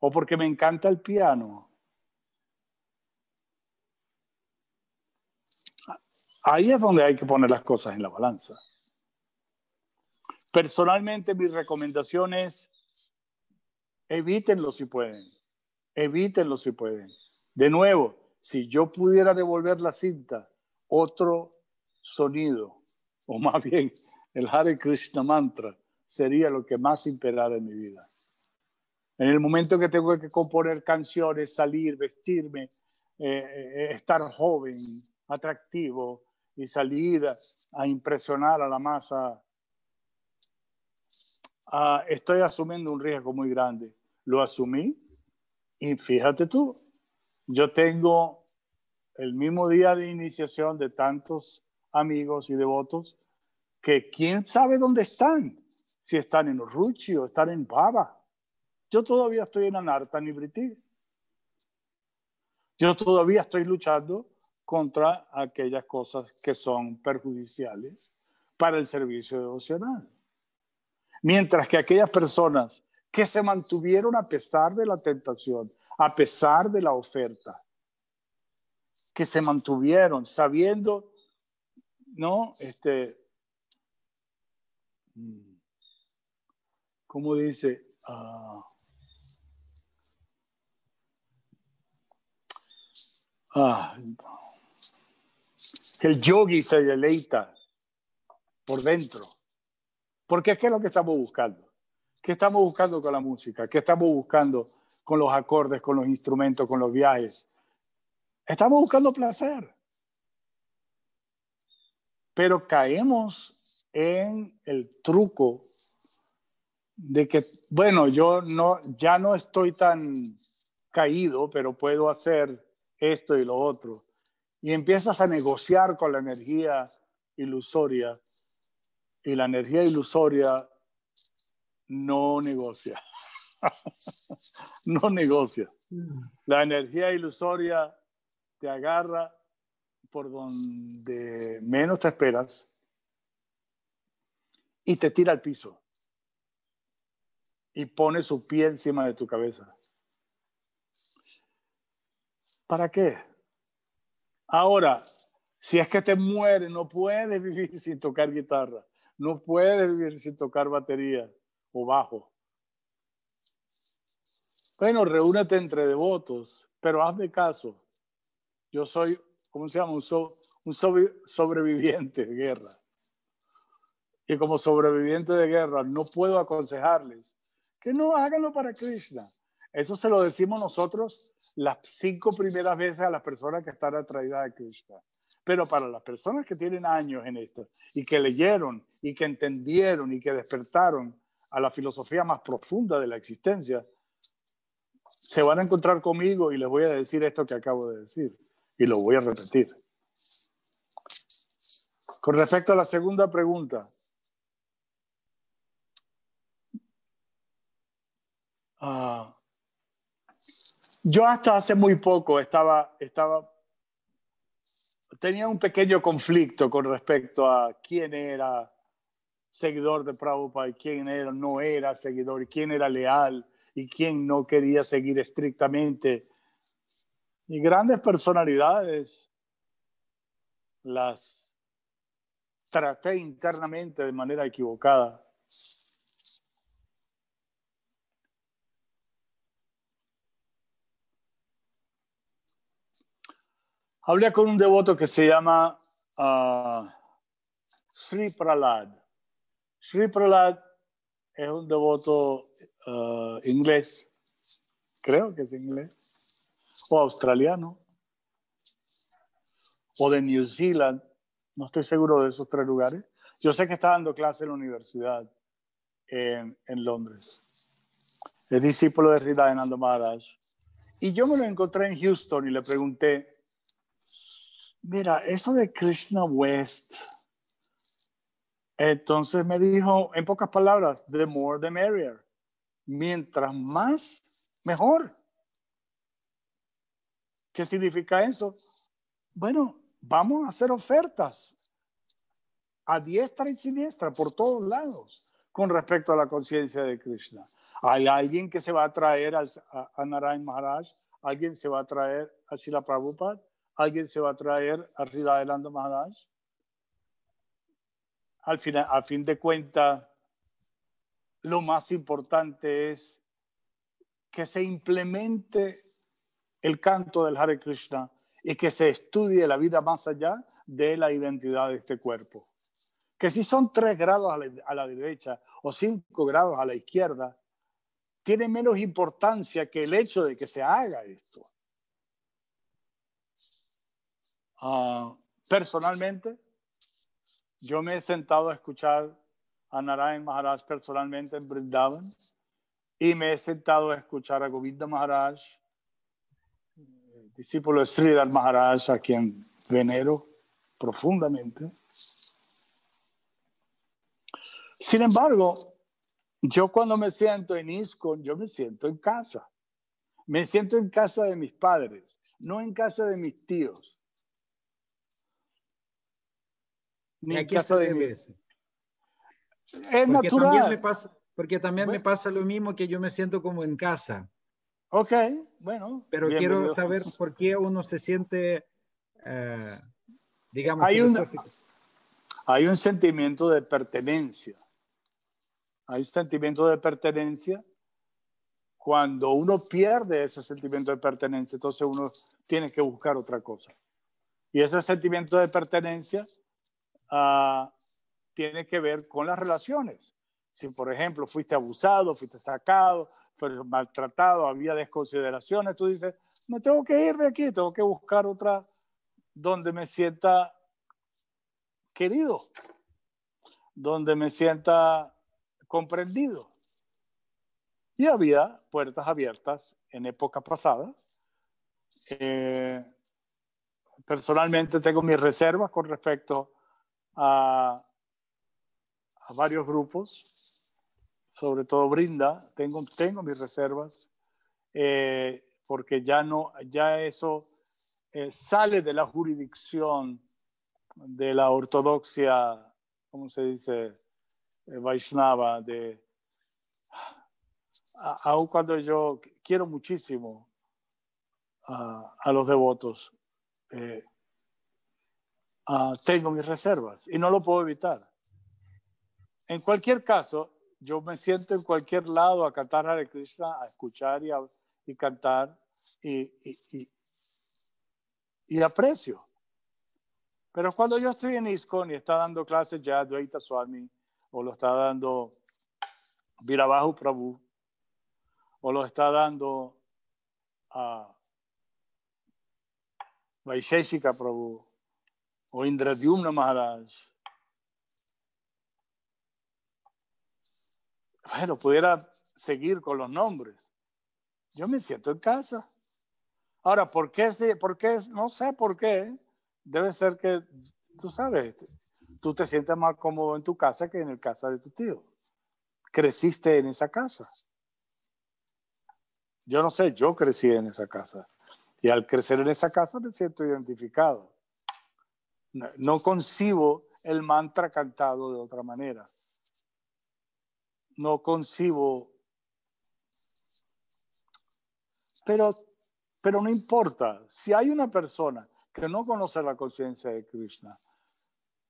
Speaker 2: o porque me encanta el piano. Ahí es donde hay que poner las cosas en la balanza. Personalmente, mi recomendación es evítenlo si pueden. Evítenlo si pueden. De nuevo, si yo pudiera devolver la cinta, otro sonido, o más bien el Hare Krishna mantra, sería lo que más imperara en mi vida. En el momento que tengo que componer canciones, salir, vestirme, estar joven, atractivo y salir a impresionar a la masa, estoy asumiendo un riesgo muy grande. Lo asumí y fíjate tú, yo tengo el mismo día de iniciación de tantos amigos y devotos que quién sabe dónde están, si están en Ruchi o están en Baba. Yo todavía estoy en Anarta Nivriti. Yo todavía estoy luchando contra aquellas cosas que son perjudiciales para el servicio devocional. Mientras que aquellas personas que se mantuvieron a pesar de la tentación, a pesar de la oferta, que se mantuvieron sabiendo, ¿no? ¿Cómo dice? Que el yogi se deleita por dentro. Porque ¿qué es lo que estamos buscando? ¿Qué estamos buscando con la música? ¿Qué estamos buscando con los acordes, con los instrumentos, con los viajes? Estamos buscando placer. Pero caemos en el truco de que, bueno, ya no estoy tan caído, pero puedo hacer esto y lo otro. Y empiezas a negociar con la energía ilusoria, y la energía ilusoria no negocia. No negocia. La energía ilusoria te agarra por donde menos te esperas y te tira al piso y pone su pie encima de tu cabeza. ¿Para qué? Ahora, si es que te mueres, no puedes vivir sin tocar guitarra, no puedes vivir sin tocar batería o bajo. Bueno, reúnete entre devotos, pero hazme caso. Yo soy, ¿cómo se llama? Un sobreviviente de guerra. Y como sobreviviente de guerra no puedo aconsejarles que no háganlo para Krishna. Eso se lo decimos nosotros las 5 primeras veces a las personas que están atraídas a Krishna. Pero para las personas que tienen años en esto y que leyeron y que entendieron y que despertaron a la filosofía más profunda de la existencia, se van a encontrar conmigo y les voy a decir esto que acabo de decir y lo voy a repetir. Con respecto a la segunda pregunta, yo hasta hace muy poco tenía un pequeño conflicto con respecto a quién era seguidor de Prabhupada y quién no era seguidor, y quién era leal y quién no quería seguir estrictamente. Y grandes personalidades las traté internamente de manera equivocada. Hablé con un devoto que se llama Sri Prahlad. Sri Prahlad es un devoto inglés, creo que es inglés, o australiano, o de New Zealand, no estoy seguro de esos 3 lugares. Yo sé que está dando clase en la universidad en Londres. Es discípulo de Hridayananda Maharaj. Y yo me lo encontré en Houston y le pregunté, mira, eso de Krishna West. Entonces me dijo, en pocas palabras, the more the merrier. Mientras más, mejor. ¿Qué significa eso? Bueno, vamos a hacer ofertas a diestra y siniestra por todos lados con respecto a la conciencia de Krishna. Hay alguien que se va a traer a Narayan Maharaj, alguien se va a traer a Srila Prabhupada, alguien se va a traer a Hridayananda Maharaj. A fin de cuentas, lo más importante es que se implemente el canto del Hare Krishna y que se estudie la vida más allá de la identidad de este cuerpo. Que si son 3 grados a la derecha o 5 grados a la izquierda, tiene menos importancia que el hecho de que se haga esto. Personalmente, yo me he sentado a escuchar a Narayan Maharaj personalmente en Vrindavan y me he sentado a escuchar a Govinda Maharaj, discípulo de Sridhar Maharaj, a quien venero profundamente. Sin embargo, yo cuando me siento en ISKCON, yo me siento en casa. Me siento en casa de mis padres, no en casa de mis tíos. Ni en casa de mis... Es
Speaker 3: Porque
Speaker 2: natural.
Speaker 3: Porque también me pasa lo mismo, que yo me siento como en casa.
Speaker 2: Ok, bueno,
Speaker 3: Pero quiero
Speaker 2: bienvenido.
Speaker 3: saber por qué uno se siente, digamos,
Speaker 2: Hay un,
Speaker 3: filosófico.
Speaker 2: hay un sentimiento de pertenencia. Hay un sentimiento de pertenencia. Cuando uno pierde ese sentimiento de pertenencia, entonces uno tiene que buscar otra cosa. Y ese sentimiento de pertenencia tiene que ver con las relaciones. Si, por ejemplo, fuiste abusado, fuiste sacado, fuiste maltratado, había desconsideraciones, tú dices, me tengo que ir de aquí, tengo que buscar otra donde me sienta querido, donde me sienta comprendido. Y había puertas abiertas en épocas pasadas. Personalmente tengo mis reservas con respecto a varios grupos, sobre todo Brinda, tengo mis reservas, porque ya eso sale de la jurisdicción de la ortodoxia, ¿cómo se dice? Vaishnava, aun cuando yo quiero muchísimo a los devotos, tengo mis reservas y no lo puedo evitar. En cualquier caso, yo me siento en cualquier lado a cantar Hare Krishna, a escuchar y cantar y aprecio. Pero cuando yo estoy en ISKCON y está dando clases ya Advaita Swami, o lo está dando Virabahu Prabhu, o lo está dando Vaisheshika Prabhu, o Indradyumna Maharaj, bueno, pudiera seguir con los nombres. Yo me siento en casa. Ahora, ¿por qué? No sé por qué. Debe ser que, tú sabes, tú te sientes más cómodo en tu casa que en el casa de tu tío. Creciste en esa casa. Yo no sé, yo crecí en esa casa. Y al crecer en esa casa me siento identificado. No concibo el mantra cantado de otra manera. No concibo. Pero no importa. Si hay una persona que no conoce la conciencia de Krishna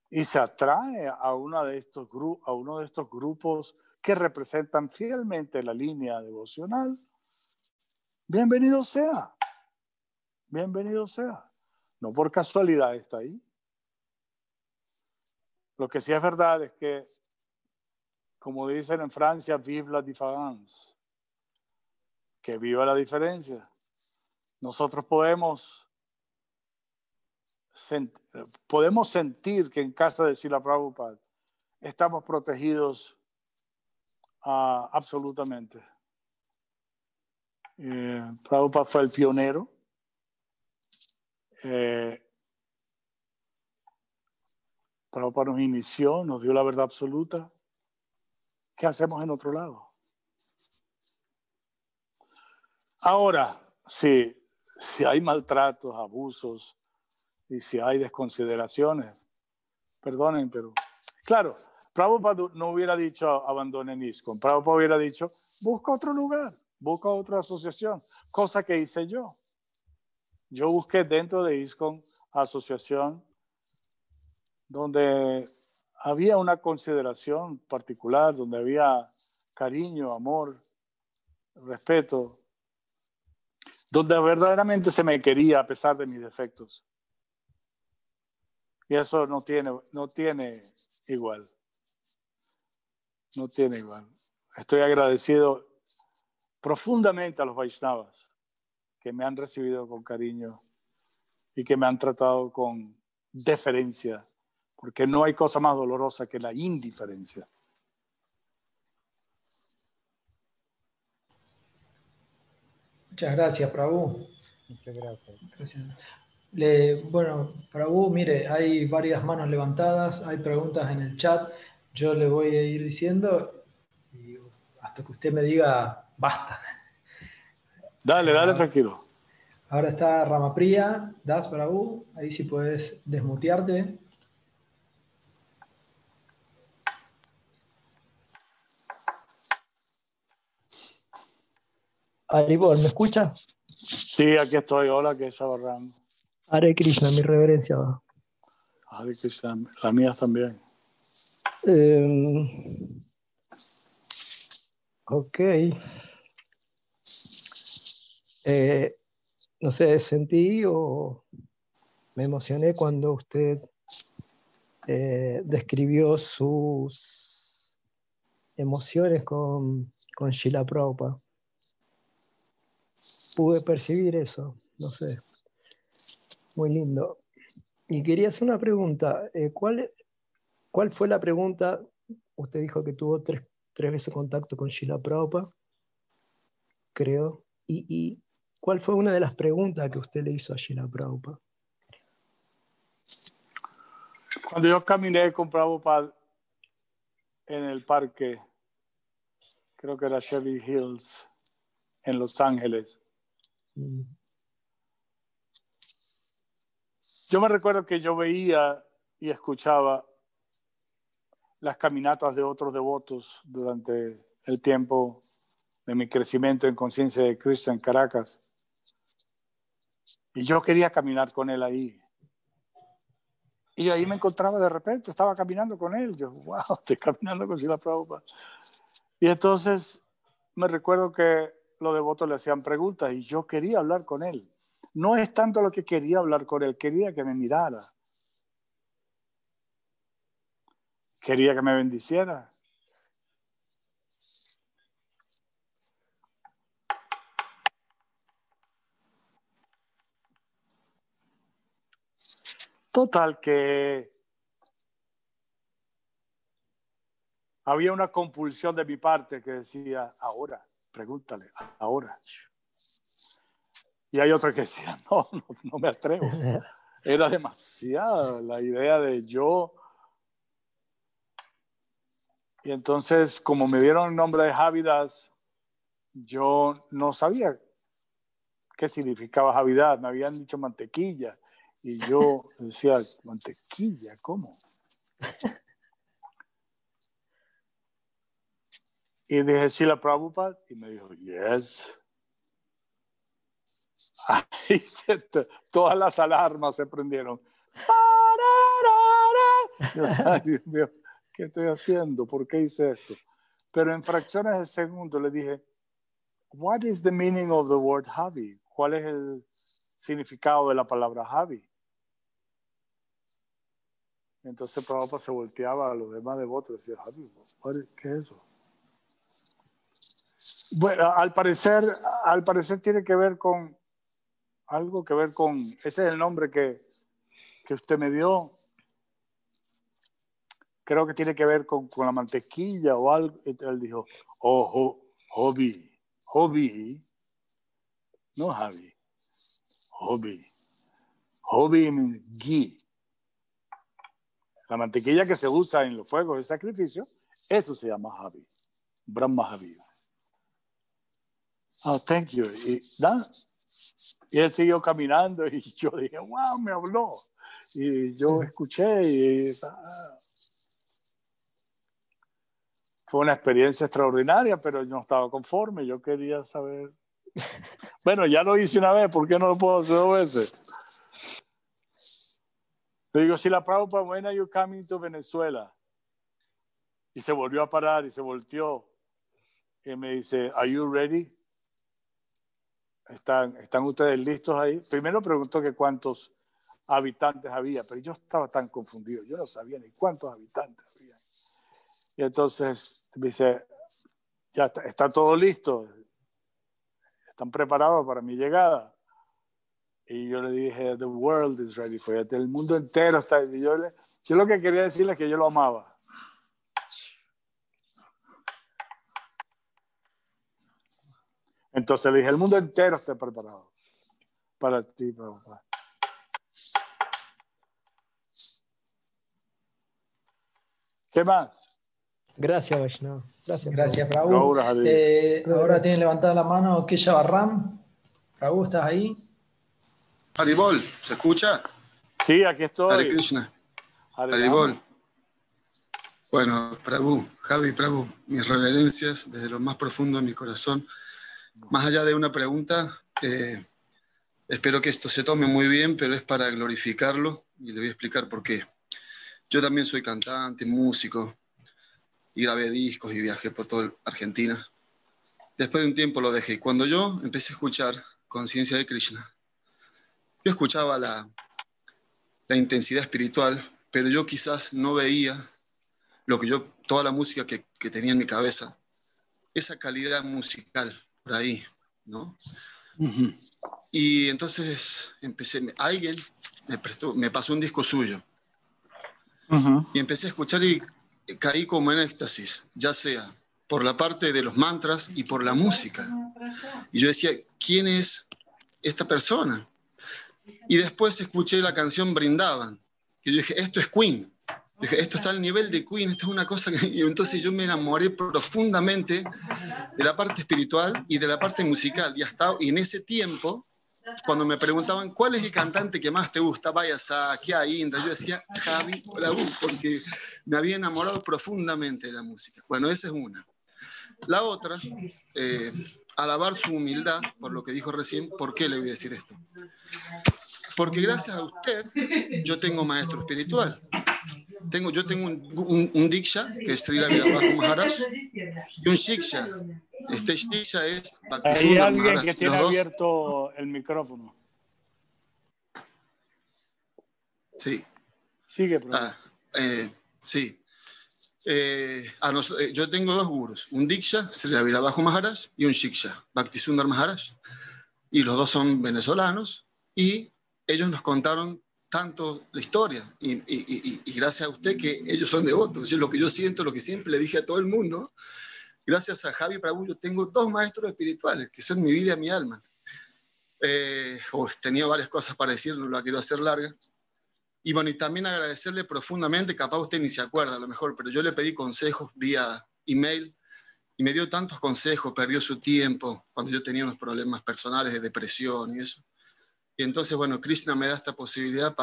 Speaker 2: y se atrae a uno de estos grupos que representan fielmente la línea devocional, bienvenido sea. Bienvenido sea. No por casualidad está ahí. Lo que sí es verdad es que, como dicen en Francia, vive la différence. Que viva la diferencia. Nosotros podemos sentir que en casa de Srila Prabhupada estamos protegidos absolutamente. Prabhupada fue el pionero. Prabhupada nos inició, nos dio la verdad absoluta. ¿Qué hacemos en otro lado? Ahora, si hay maltratos, abusos y si hay desconsideraciones, perdonen, pero claro, Prabhupada no hubiera dicho abandonen ISKCON. Prabhupada hubiera dicho busca otro lugar, busca otra asociación, cosa que hice yo. Yo busqué dentro de ISKCON asociación donde había una consideración particular, donde había cariño, amor, respeto, donde verdaderamente se me quería a pesar de mis defectos. Y eso no tiene igual. No tiene igual. Estoy agradecido profundamente a los Vaishnavas que me han recibido con cariño y que me han tratado con deferencia, porque no hay cosa más dolorosa que la indiferencia.
Speaker 1: Muchas gracias, Prabhu.
Speaker 3: Muchas gracias.
Speaker 1: Bueno, Prabhu, mire, hay varias manos levantadas, hay preguntas en el chat. Yo le voy a ir diciendo y hasta que usted me diga basta.
Speaker 2: Dale, tranquilo.
Speaker 1: Ahora está Ramapriya, Das Prabhu, ahí sí puedes desmutearte.
Speaker 4: Haribol, ¿me escucha?
Speaker 2: Sí, aquí estoy. Hola, Kesava Ram.
Speaker 4: Hare Krishna, mi reverencia.
Speaker 2: Hare Krishna, la mía también.
Speaker 4: Ok. No sé, sentí o me emocioné cuando usted describió sus emociones con Srila Prabhupada. Pude percibir eso, no sé, muy lindo. Y quería hacer una pregunta. ¿Cuál fue la pregunta? Usted dijo que tuvo tres veces contacto con Srila Prabhupada, creo. ¿Y cuál fue una de las preguntas que usted le hizo a Srila Prabhupada?
Speaker 2: Cuando yo caminé con Prabhupada en el parque, creo que era Chevy Hills, en Los Ángeles, yo me recuerdo que yo veía y escuchaba las caminatas de otros devotos durante el tiempo de mi crecimiento en conciencia de Cristo en Caracas. Y yo quería caminar con él ahí. Y ahí me encontraba de repente, estaba caminando con él. Yo, wow, estoy caminando con Srila Prabhupada. Y entonces me recuerdo que los devotos le hacían preguntas y yo quería hablar con él. No es tanto lo que quería hablar con él, quería que me mirara. Quería que me bendiciera. Total que había una compulsión de mi parte que decía, ahora, pregúntale, ahora. Y hay otra que decía, no me atrevo. Era demasiada la idea de yo. Y entonces, como me dieron el nombre de Javidas, yo no sabía qué significaba Javidad. Me habían dicho mantequilla. Y yo decía, mantequilla, ¿cómo? Y dije, Srila Prabhupada. Y me dijo, yes. Ahí todas las alarmas se prendieron. Yo, ay, Dios mío, ¿qué estoy haciendo? ¿Por qué hice esto? Pero en fracciones de segundo le dije, what is the meaning of the word Javi? ¿Cuál es el significado de la palabra Javi? Entonces Prabhupada se volteaba a los demás devotos y decía, Javi, ¿qué es eso? Bueno, al parecer tiene que ver con algo que ver con, ese es el nombre que usted me dio. Creo que tiene que ver con la mantequilla o algo. Y él dijo, hobby, no Javi, hobby means ghee. La mantequilla que se usa en los fuegos de sacrificio, eso se llama Javi, Brahma Javi. Oh, thank you. Y él siguió caminando y yo dije, wow, me habló. Y yo escuché y fue una experiencia extraordinaria, pero yo no estaba conforme. Yo quería saber. Bueno, ya lo hice una vez, ¿por qué no lo puedo hacer 2 veces? Le digo, Srila Prabhupada, when are you coming to Venezuela? Y se volvió a parar y se volteó. Y me dice, are you ready? ¿Están ustedes listos ahí? Primero preguntó que cuántos habitantes había, pero yo estaba tan confundido. Yo no sabía ni cuántos habitantes había. Y entonces me dice, ya está todo listo. ¿Están preparados para mi llegada? Y yo le dije, the world is ready for you. El mundo entero está. Y yo lo que quería decirle es que yo lo amaba. Entonces le dije, el mundo entero está preparado para ti, Prabhupada. ¿Qué más?
Speaker 4: Gracias, Vaishnava.
Speaker 1: Gracias, Prabhu. Ahora tiene levantada la mano Kesava Ram. Prabhu, ¿estás ahí?
Speaker 5: Haribol, ¿se escucha?
Speaker 2: Sí, aquí estoy.
Speaker 5: Hare Krishna. Haribol. Bueno, Prabhu, Javi, Prabhu, mis reverencias desde lo más profundo de mi corazón. más allá de una pregunta, espero que esto se tome muy bien, pero es para glorificarlo y le voy a explicar por qué. Yo también soy cantante, músico, y grabé discos y viajé por toda Argentina. Después de un tiempo lo dejé. Cuando yo empecé a escuchar Conciencia de Krishna, yo escuchaba la intensidad espiritual, pero yo quizás no veía toda la música que tenía en mi cabeza, esa calidad musical por ahí, ¿no?
Speaker 2: Uh-huh.
Speaker 5: Y entonces alguien me pasó un disco suyo.
Speaker 2: Uh-huh.
Speaker 5: Y empecé a escuchar y caí como en éxtasis, ya sea por la parte de los mantras y por la música. Y yo decía, ¿quién es esta persona? Y después escuché la canción Brindaban, que yo dije, esto es Queen. Yo dije, esto está al nivel de Queen, esto es una cosa que... Y entonces yo me enamoré profundamente de la parte espiritual y de la parte musical. Y en ese tiempo, cuando me preguntaban, ¿cuál es el cantante que más te gusta? Vaya Sakya, Indra, yo decía Javi Prabhu, porque me había enamorado profundamente de la música. Bueno, esa es una. La otra, alabar su humildad, por lo que dijo recién. ¿Por qué le voy a decir esto? Porque gracias a usted, yo tengo maestro espiritual. Yo tengo un Diksha, que es Srila Virabhaja Maharaj, y un Shiksha. Este Shiksha es
Speaker 2: Hay
Speaker 5: Bhaktisundar
Speaker 2: alguien
Speaker 5: Maharaj.
Speaker 2: que tiene abierto el micrófono.
Speaker 5: Sí.
Speaker 2: Sigue, profe.
Speaker 5: Sí. Yo tengo dos gurus, un Diksha, Srila Virabhaja Maharaj, y un Shiksha, Bhaktisundar Maharaj. Y los dos son venezolanos, y ellos nos contaron tanto la historia, y gracias a usted que ellos son devotos. Es lo que yo siento, lo que siempre le dije a todo el mundo. Gracias a Javi Prabhu yo tengo dos maestros espirituales que son mi vida y mi alma. Tenía varias cosas para decir, no la quiero hacer larga. Y bueno, y también agradecerle profundamente, capaz usted ni se acuerda a lo mejor, pero yo le pedí consejos vía email y me dio tantos consejos, perdió su tiempo cuando yo tenía unos problemas personales de depresión y eso. Y entonces, bueno, Krishna me da esta posibilidad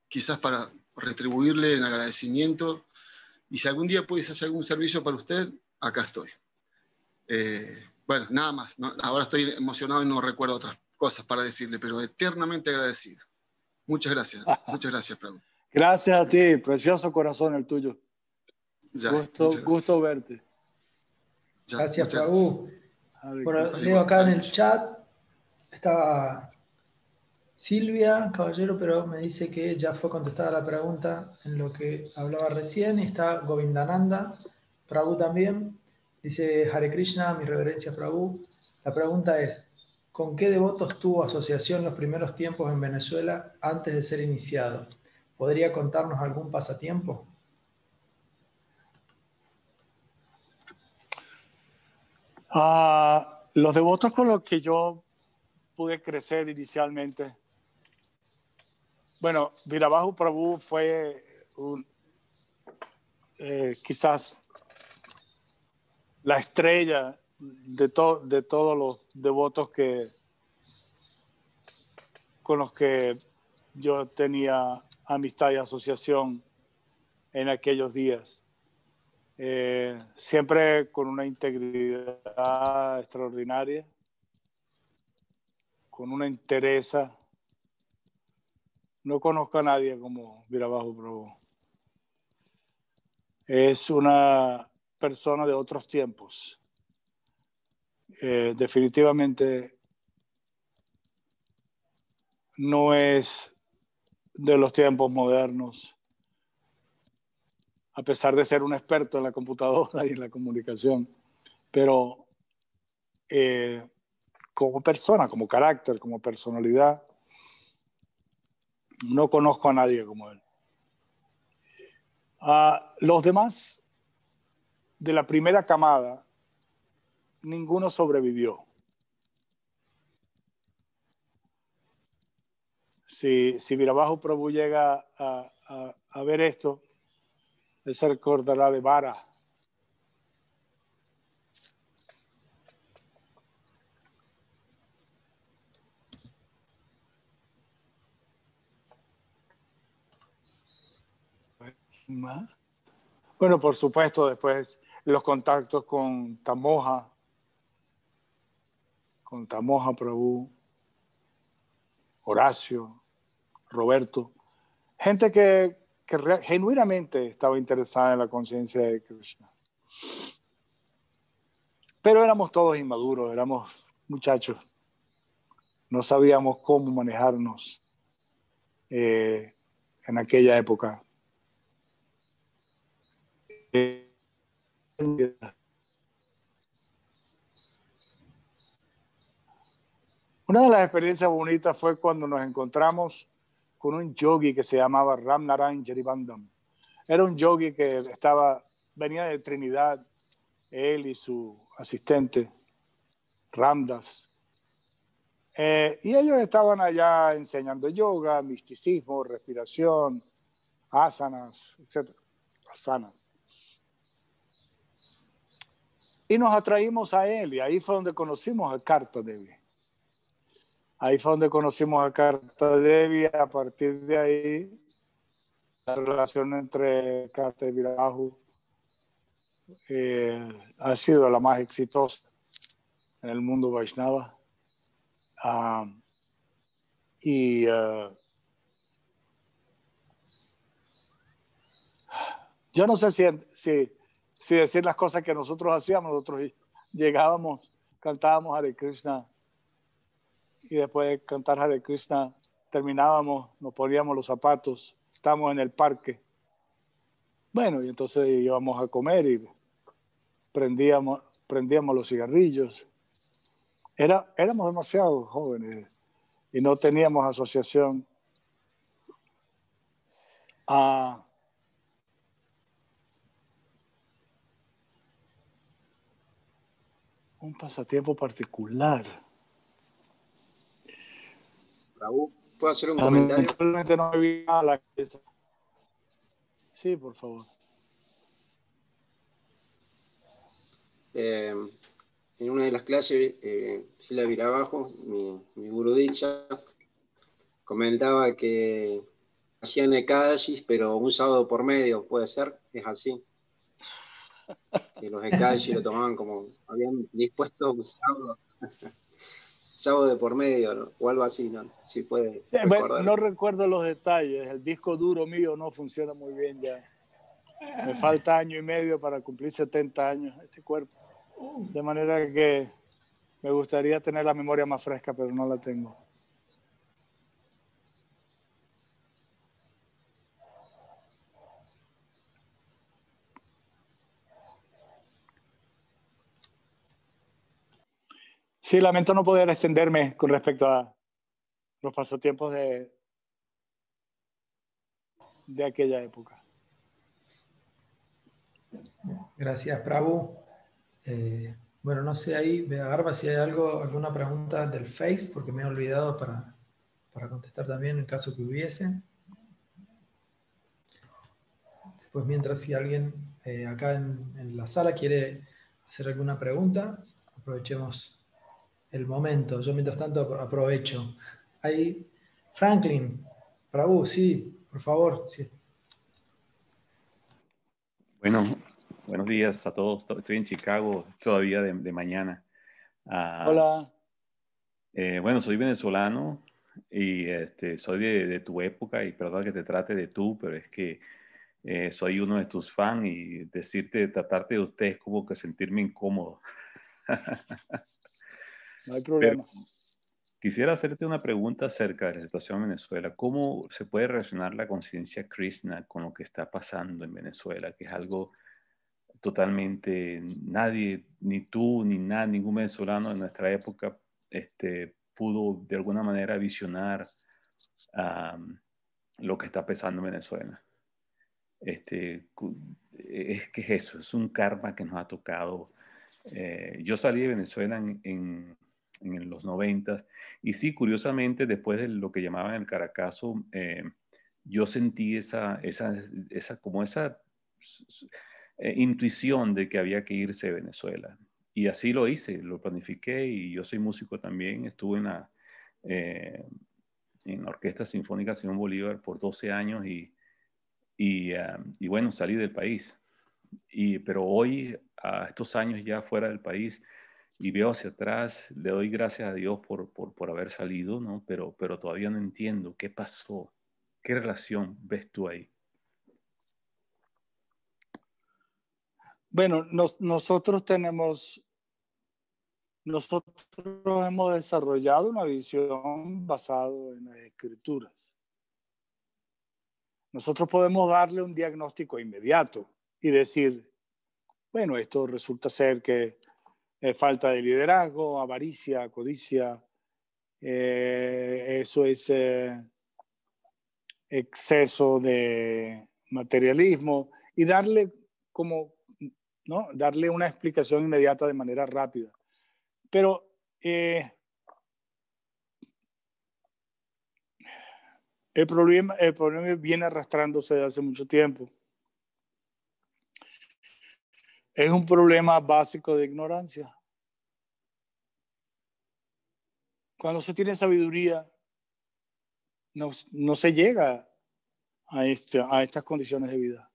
Speaker 5: quizás para retribuirle en agradecimiento. Y si algún día pudiese hacer algún servicio para usted, acá estoy. Bueno, nada más, ¿no? Ahora estoy emocionado y no recuerdo otras cosas para decirle, pero eternamente agradecido. Muchas gracias, Prabhu.
Speaker 2: Gracias a ti, precioso corazón el tuyo. Gusto verte.
Speaker 1: Gracias, Prabhu. Bueno, leo acá en el chat, estaba Silvia Caballero, pero me dice que ya fue contestada la pregunta en lo que hablaba recién. Está Govindananda, Prabhu también. Dice Hare Krishna, mi reverencia Prabhu. La pregunta es, ¿con qué devotos tuvo asociación los primeros tiempos en Venezuela antes de ser iniciado? ¿Podría contarnos algún pasatiempo?
Speaker 2: Los devotos con los que yo pude crecer inicialmente. Bueno, Virabhaja Prabhu fue quizás la estrella de todos los devotos con los que yo tenía amistad y asociación en aquellos días. Siempre con una integridad extraordinaria, con una entereza. No conozco a nadie como Virabhaja Prabhu. Es una persona de otros tiempos. Definitivamente no es de los tiempos modernos, a pesar de ser un experto en la computadora y en la comunicación, pero como persona, como carácter, como personalidad, no conozco a nadie como él. Los demás de la primera camada, ninguno sobrevivió. Si Virabhaja Prabhu llega a ver esto, él se recordará de Vara. Bueno, por supuesto, después los contactos con Tamoja, con Tamoja Prabhu, Horacio, Roberto, gente que genuinamente estaba interesada en la conciencia de Krishna. Pero éramos todos inmaduros, éramos muchachos. No sabíamos cómo manejarnos en aquella época. Una de las experiencias bonitas fue cuando nos encontramos con un yogi que se llamaba Ram Narayan Jeribandam. Era un yogi que venía de Trinidad, él y su asistente, Ramdas. Y ellos estaban allá enseñando yoga, misticismo, respiración, asanas, etc. Asanas. Y nos atraímos a él, y ahí fue donde conocimos a Karta Devi. Ahí fue donde conocimos a Karta Devi. A partir de ahí, la relación entre Karta y Virahu ha sido la más exitosa en el mundo Vaishnava. Yo no sé si decir las cosas que nosotros hacíamos. Nosotros llegábamos, cantábamos Hare Krishna, y después de cantar Hare Krishna terminábamos, nos poníamos los zapatos, estábamos en el parque. Bueno, y entonces íbamos a comer y prendíamos los cigarrillos. Éramos demasiado jóvenes y no teníamos asociación a un pasatiempo particular.
Speaker 6: Raúl, ¿puedo hacer un comentario?
Speaker 2: Lamentablemente no me vi nada a la cabeza. Sí, por favor.
Speaker 6: En una de las clases, Gila Virabajo, mi gurú Diksha, comentaba que hacían ekadasis, pero un sábado por medio, puede ser, es así. Que los ekadasis lo tomaban como, habían dispuesto un sábado de por medio, ¿no? O algo así, ¿no? Si puede recordar.
Speaker 2: No recuerdo los detalles, el disco duro mío no funciona muy bien ya. Me falta 1 año y medio para cumplir 70 años este cuerpo. De manera que me gustaría tener la memoria más fresca, pero no la tengo. Sí, lamento no poder extenderme con respecto a los pasatiempos de aquella época.
Speaker 1: Gracias, Prabhu. Bueno, no sé ahí, Garba, si hay alguna pregunta del Face, porque me he olvidado para contestar también en caso que hubiese. Después, mientras si alguien acá en la sala quiere hacer alguna pregunta, aprovechemos el momento. Yo mientras tanto aprovecho. Ahí, Franklin, Prabhu, sí, por favor. Sí.
Speaker 7: Bueno, buenos días a todos. Estoy en Chicago todavía de mañana.
Speaker 2: Hola.
Speaker 7: Bueno, soy venezolano y soy de tu época, y perdón que te trate de tú, pero es que soy uno de tus fans, y tratarte de usted es como que sentirme incómodo.
Speaker 2: No hay problema.
Speaker 7: Pero quisiera hacerte una pregunta acerca de la situación en Venezuela. ¿Cómo se puede relacionar la conciencia Krishna con lo que está pasando en Venezuela? Que es algo totalmente, nadie, ni tú, ni ningún venezolano de nuestra época pudo de alguna manera visionar lo que está pasando en Venezuela. Es que es eso, es un karma que nos ha tocado. Yo salí de Venezuela en los 90, y sí, curiosamente, después de lo que llamaban el Caracazo, yo sentí esa intuición de que había que irse de Venezuela. Y así lo hice, lo planifiqué, y yo soy músico también. Estuve en la Orquesta Sinfónica Simón Bolívar por 12 años y bueno, salí del país. Pero hoy, a estos años ya fuera del país, y veo hacia atrás, le doy gracias a Dios por haber salido, ¿no? Pero todavía no entiendo qué pasó, qué relación ves tú ahí.
Speaker 2: Bueno, nosotros hemos desarrollado una visión basada en las Escrituras. Nosotros podemos darle un diagnóstico inmediato y decir, bueno, esto resulta ser que es falta de liderazgo, avaricia, codicia, eso es exceso de materialismo, y darle como, ¿no? Darle una explicación inmediata de manera rápida. Pero el problema viene arrastrándose desde hace mucho tiempo. Es un problema básico de ignorancia. Cuando se tiene sabiduría, no se llega a estas condiciones de vida.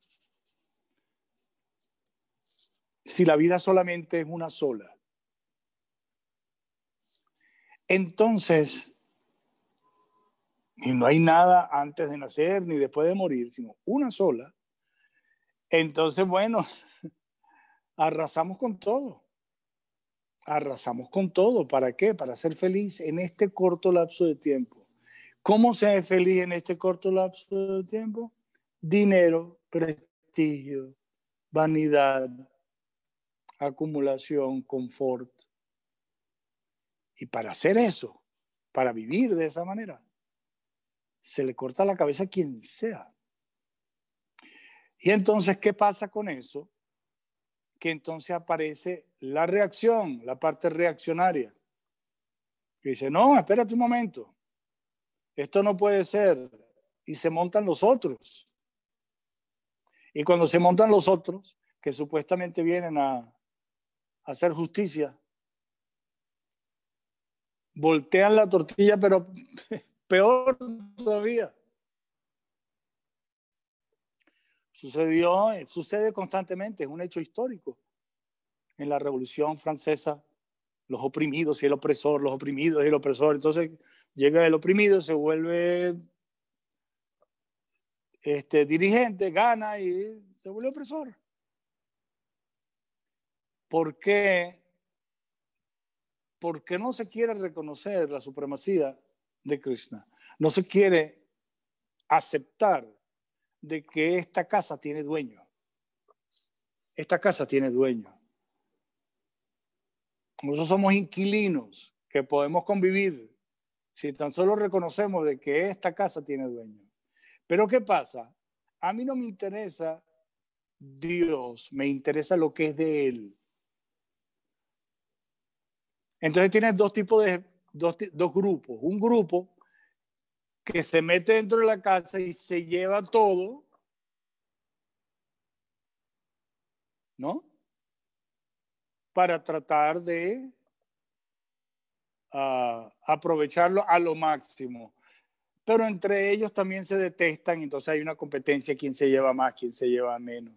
Speaker 2: Si la vida solamente es una sola, entonces, y no hay nada antes de nacer ni después de morir, sino una sola, entonces, bueno, arrasamos con todo. Arrasamos con todo. ¿Para qué? Para ser feliz en este corto lapso de tiempo. ¿Cómo ser feliz en este corto lapso de tiempo? Dinero, prestigio, vanidad, acumulación, confort. Y para hacer eso, para vivir de esa manera, se le corta la cabeza a quien sea. Y entonces, ¿qué pasa con eso? Que entonces aparece la reacción, la parte reaccionaria. Que dice, no, espérate un momento. Esto no puede ser. Y se montan los otros. Y cuando se montan los otros, que supuestamente vienen a hacer justicia, voltean la tortilla, pero peor todavía. Sucede constantemente, es un hecho histórico. En la Revolución Francesa, los oprimidos y el opresor, los oprimidos y el opresor. Entonces llega el oprimido, se vuelve dirigente, gana y se vuelve opresor. ¿Por qué? Porque no se quiere reconocer la supremacía de Krishna. No se quiere aceptar de que esta casa tiene dueño. Esta casa tiene dueño. Nosotros somos inquilinos que podemos convivir si tan solo reconocemos de que esta casa tiene dueño. Pero ¿qué pasa? A mí no me interesa Dios, me interesa lo que es de Él. Entonces tienes dos grupos. Un grupo que se mete dentro de la casa y se lleva todo, ¿no? Para tratar de aprovecharlo a lo máximo. Pero entre ellos también se detestan, entonces hay una competencia, quién se lleva más, quién se lleva menos.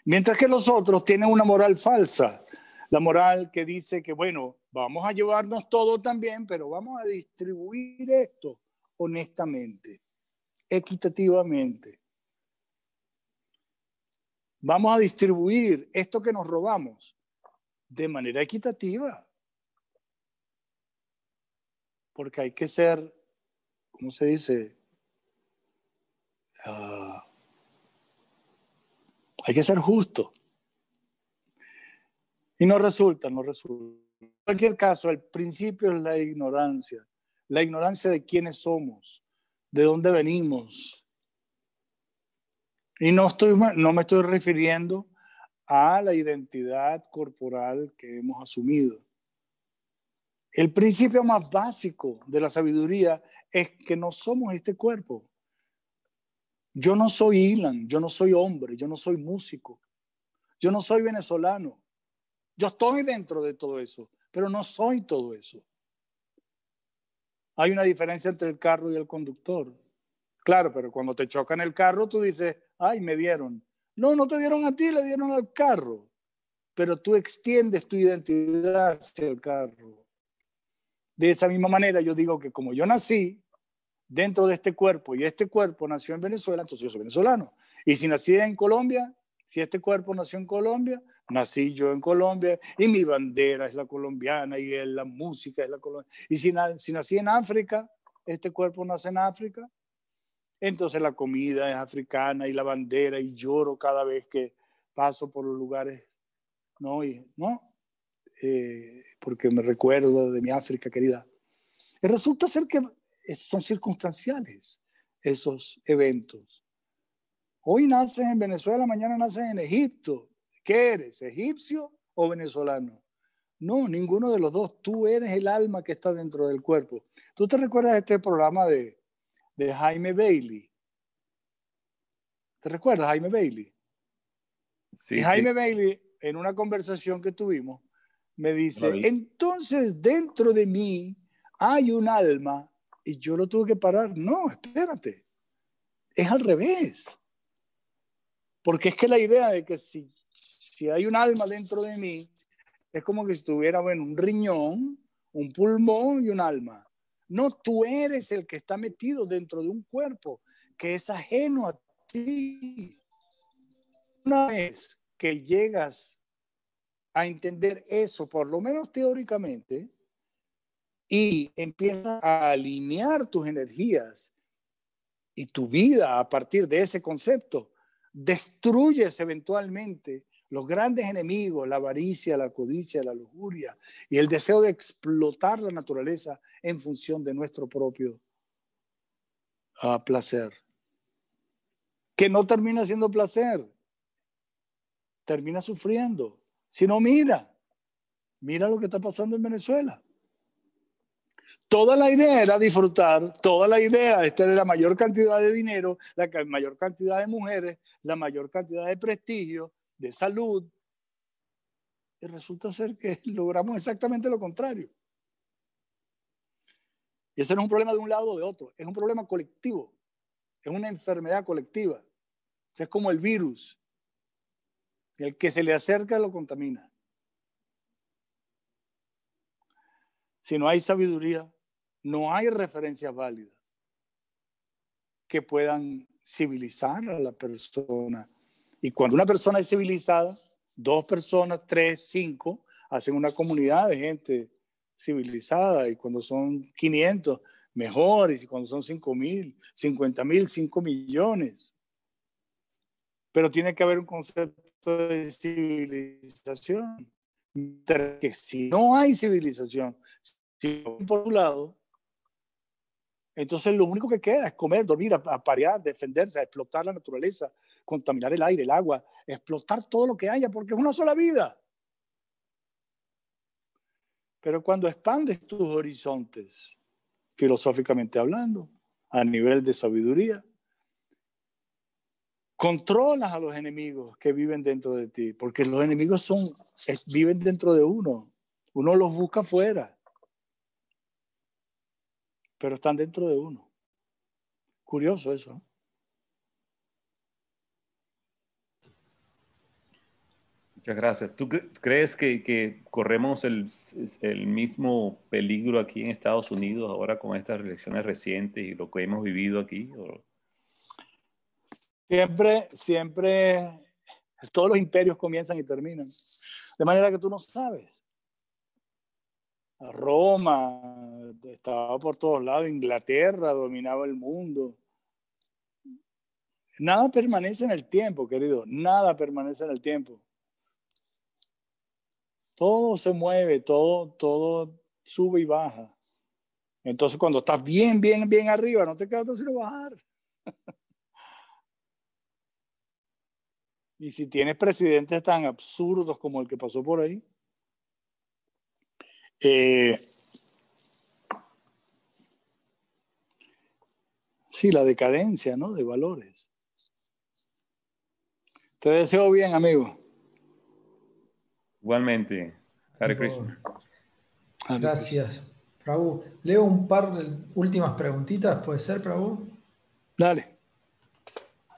Speaker 2: Mientras que los otros tienen una moral falsa, la moral que dice que, bueno, vamos a llevarnos todo también, pero vamos a distribuir esto honestamente, equitativamente. Vamos a distribuir esto que nos robamos de manera equitativa. Porque hay que ser, ¿cómo se dice? Hay que ser justo. Y no resulta. En cualquier caso, el principio es la ignorancia de quiénes somos, de dónde venimos. Y no me estoy refiriendo a la identidad corporal que hemos asumido. El principio más básico de la sabiduría es que no somos este cuerpo. Yo no soy Ilan, yo no soy hombre, yo no soy músico, yo no soy venezolano. Yo estoy dentro de todo eso, pero no soy todo eso. Hay una diferencia entre el carro y el conductor. Claro, pero cuando te chocan el carro, tú dices, ay, me dieron. No, no te dieron a ti, le dieron al carro. pero tú extiendes tu identidad hacia el carro. De esa misma manera yo digo que como yo nací dentro de este cuerpo y este cuerpo nació en Venezuela, entonces yo soy venezolano. Y si nací en Colombia, si este cuerpo nació en Colombia, nací yo en Colombia y mi bandera es la colombiana y la música es la colombiana. Y si nací en África, este cuerpo nace en África, entonces la comida es africana y la bandera, y lloro cada vez que paso por los lugares, ¿no? Porque me recuerdo de mi África querida. Y resulta ser que son circunstanciales esos eventos. Hoy naces en Venezuela, mañana naces en Egipto. ¿Qué eres? ¿Egipcio o venezolano? No, ninguno de los dos. Tú eres el alma que está dentro del cuerpo. ¿Tú te recuerdas de este programa de Jaime Bailey? ¿Te recuerdas, Jaime Bailey?
Speaker 7: Sí,
Speaker 2: y Jaime Bailey, en una conversación que tuvimos, me dice, entonces dentro de mí hay un alma, y yo lo tuve que parar. No, espérate. Es al revés. Porque es que la idea de que si hay un alma dentro de mí, es como que si tuviera, bueno, un riñón, un pulmón y un alma. No, tú eres el que está metido dentro de un cuerpo que es ajeno a ti. Una vez que llegas a entender eso, por lo menos teóricamente, y empiezas a alinear tus energías y tu vida a partir de ese concepto, destruyes eventualmente los grandes enemigos, la avaricia, la codicia, la lujuria y el deseo de explotar la naturaleza en función de nuestro propio placer. Que no termina siendo placer, termina sufriendo. Si no, mira lo que está pasando en Venezuela. Toda la idea era disfrutar, toda la idea es tener la mayor cantidad de dinero, la mayor cantidad de mujeres, la mayor cantidad de prestigio, de salud. Y resulta ser que logramos exactamente lo contrario. Y ese no es un problema de un lado o de otro, es un problema colectivo, es una enfermedad colectiva. O sea, es como el virus. El que se le acerca lo contamina. Si no hay sabiduría, no hay referencias válidas que puedan civilizar a la persona. Y cuando una persona es civilizada, 2 personas, 3, 5, hacen una comunidad de gente civilizada. Y cuando son 500, mejor. Y cuando son 5,000, 50,000, 5 millones. Pero tiene que haber un concepto de civilización. Que si no hay civilización, si por un lado, entonces lo único que queda es comer, dormir, aparear, defenderse, explotar la naturaleza, contaminar el aire, el agua, explotar todo lo que haya, porque es una sola vida. Pero cuando expandes tus horizontes, filosóficamente hablando, a nivel de sabiduría, controlas a los enemigos que viven dentro de ti, porque los enemigos viven dentro de uno. Uno los busca afuera, pero están dentro de uno. Curioso eso, ¿no?
Speaker 7: Muchas gracias. ¿Tú crees que corremos el mismo peligro aquí en Estados Unidos ahora con estas elecciones recientes y lo que hemos vivido aquí?
Speaker 2: Siempre, todos los imperios comienzan y terminan. De manera que tú no sabes. Roma estaba por todos lados, Inglaterra dominaba el mundo. Nada permanece en el tiempo, querido. Nada permanece en el tiempo. Todo se mueve, todo sube y baja. Entonces, cuando estás bien arriba, no te queda otra sino bajar. Y si tienes presidentes tan absurdos como el que pasó por ahí, sí, la decadencia, ¿no? De valores. Te deseo bien, amigo.
Speaker 7: Igualmente. Hare Krishna.
Speaker 1: Gracias, Prabhu. Leo un par de últimas preguntitas, ¿puede ser, Prabhu?
Speaker 2: Dale.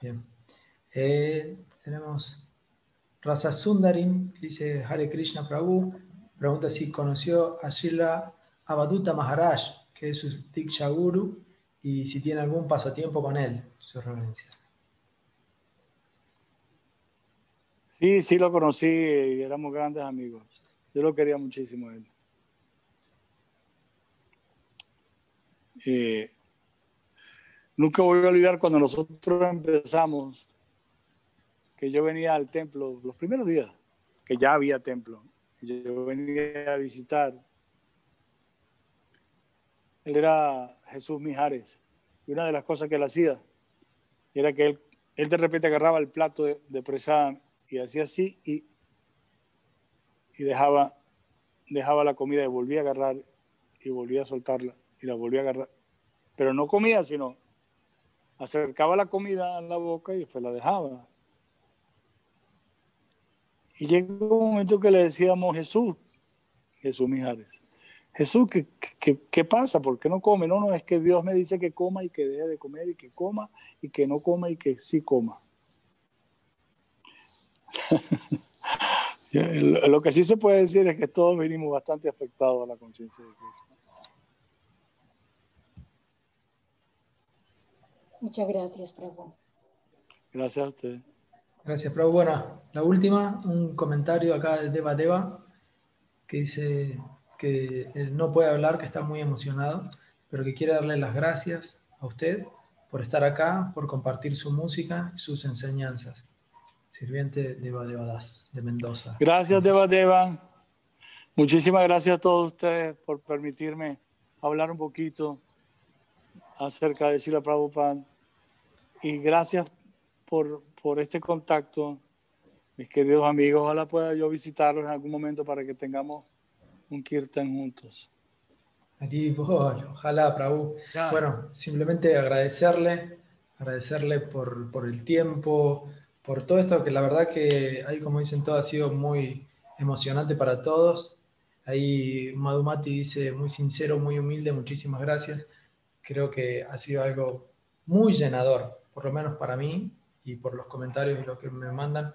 Speaker 1: Bien. Tenemos Rasa Sundarim dice Hare Krishna Prabhu, pregunta si conoció a Srila Avadhuta Maharaj, que es su Diksha Guru, y si tiene algún pasatiempo con él, sus reverencias.
Speaker 2: Sí, sí lo conocí y éramos grandes amigos. Yo lo quería muchísimo a él. Nunca voy a olvidar cuando nosotros empezamos, que yo venía al templo los primeros días, que ya había templo. Yo venía a visitar. Él era Jesús Mijares. Y una de las cosas que él hacía era que él de repente agarraba el plato de prasad y hacía así y dejaba la comida y volvía a agarrar y volvía a soltarla y la volvía a agarrar. Pero no comía, sino acercaba la comida a la boca y después la dejaba. Y llegó un momento que le decíamos, Jesús Mijares, Jesús, ¿qué pasa? ¿Por qué no come? No, es que Dios me dice que coma y que deje de comer y que coma y que no coma y que sí coma. Lo que sí se puede decir es que todos venimos bastante afectados a la conciencia de Cristo.
Speaker 8: Muchas gracias, Prabhu.
Speaker 2: Gracias a usted.
Speaker 1: Gracias, Prabhu. Bueno, la última, un comentario acá de Deva, que dice que él no puede hablar, que está muy emocionado, pero que quiere darle las gracias a usted por estar acá, por compartir su música y sus enseñanzas. Sirviente Deva Das, de Mendoza.
Speaker 2: Gracias, Deva. Muchísimas gracias a todos ustedes por permitirme hablar un poquito acerca de Srila Prabhupada. Y gracias por este contacto, mis queridos amigos. Ojalá pueda yo visitarlos en algún momento para que tengamos un kirtan juntos.
Speaker 1: Ojalá, Prabhu. Bueno, simplemente agradecerle por el tiempo, por todo esto, que la verdad que ahí, como dicen todos, ha sido muy emocionante para todos. Ahí Madhumati dice, muy sincero, muy humilde, muchísimas gracias. Creo que ha sido algo muy llenador, por lo menos para mí, y por los comentarios y lo que me mandan.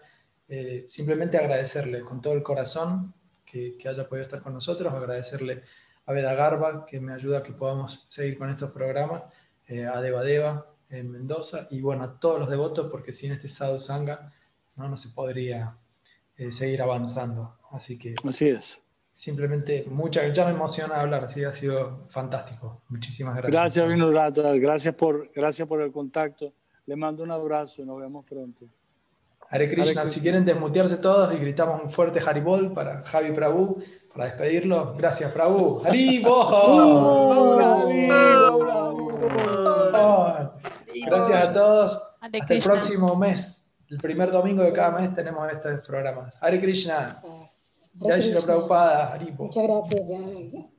Speaker 1: Simplemente agradecerle con todo el corazón que haya podido estar con nosotros, agradecerle a Veda Garba, que me ayuda a que podamos seguir con estos programas, a Deva en Mendoza, y bueno, a todos los devotos, porque sin este Sadhu Sangha no se podría seguir avanzando. Así
Speaker 2: es.
Speaker 1: Simplemente ya me emociona hablar, así ha sido fantástico. Muchísimas gracias.
Speaker 2: Gracias, Vinurata, gracias por el contacto. Le mando un abrazo y nos vemos pronto.
Speaker 1: Hare Krishna. Si quieren desmutearse todos y gritamos un fuerte Haribol para Javi Prabhu, para despedirlo. Gracias, Prabhu. Haribol. Gracias a todos. Hasta el próximo mes. El primer domingo de cada mes tenemos estos programas. Hare Krishna. Jai Shri Prabhupada. Haribol.
Speaker 8: Muchas gracias, Jai.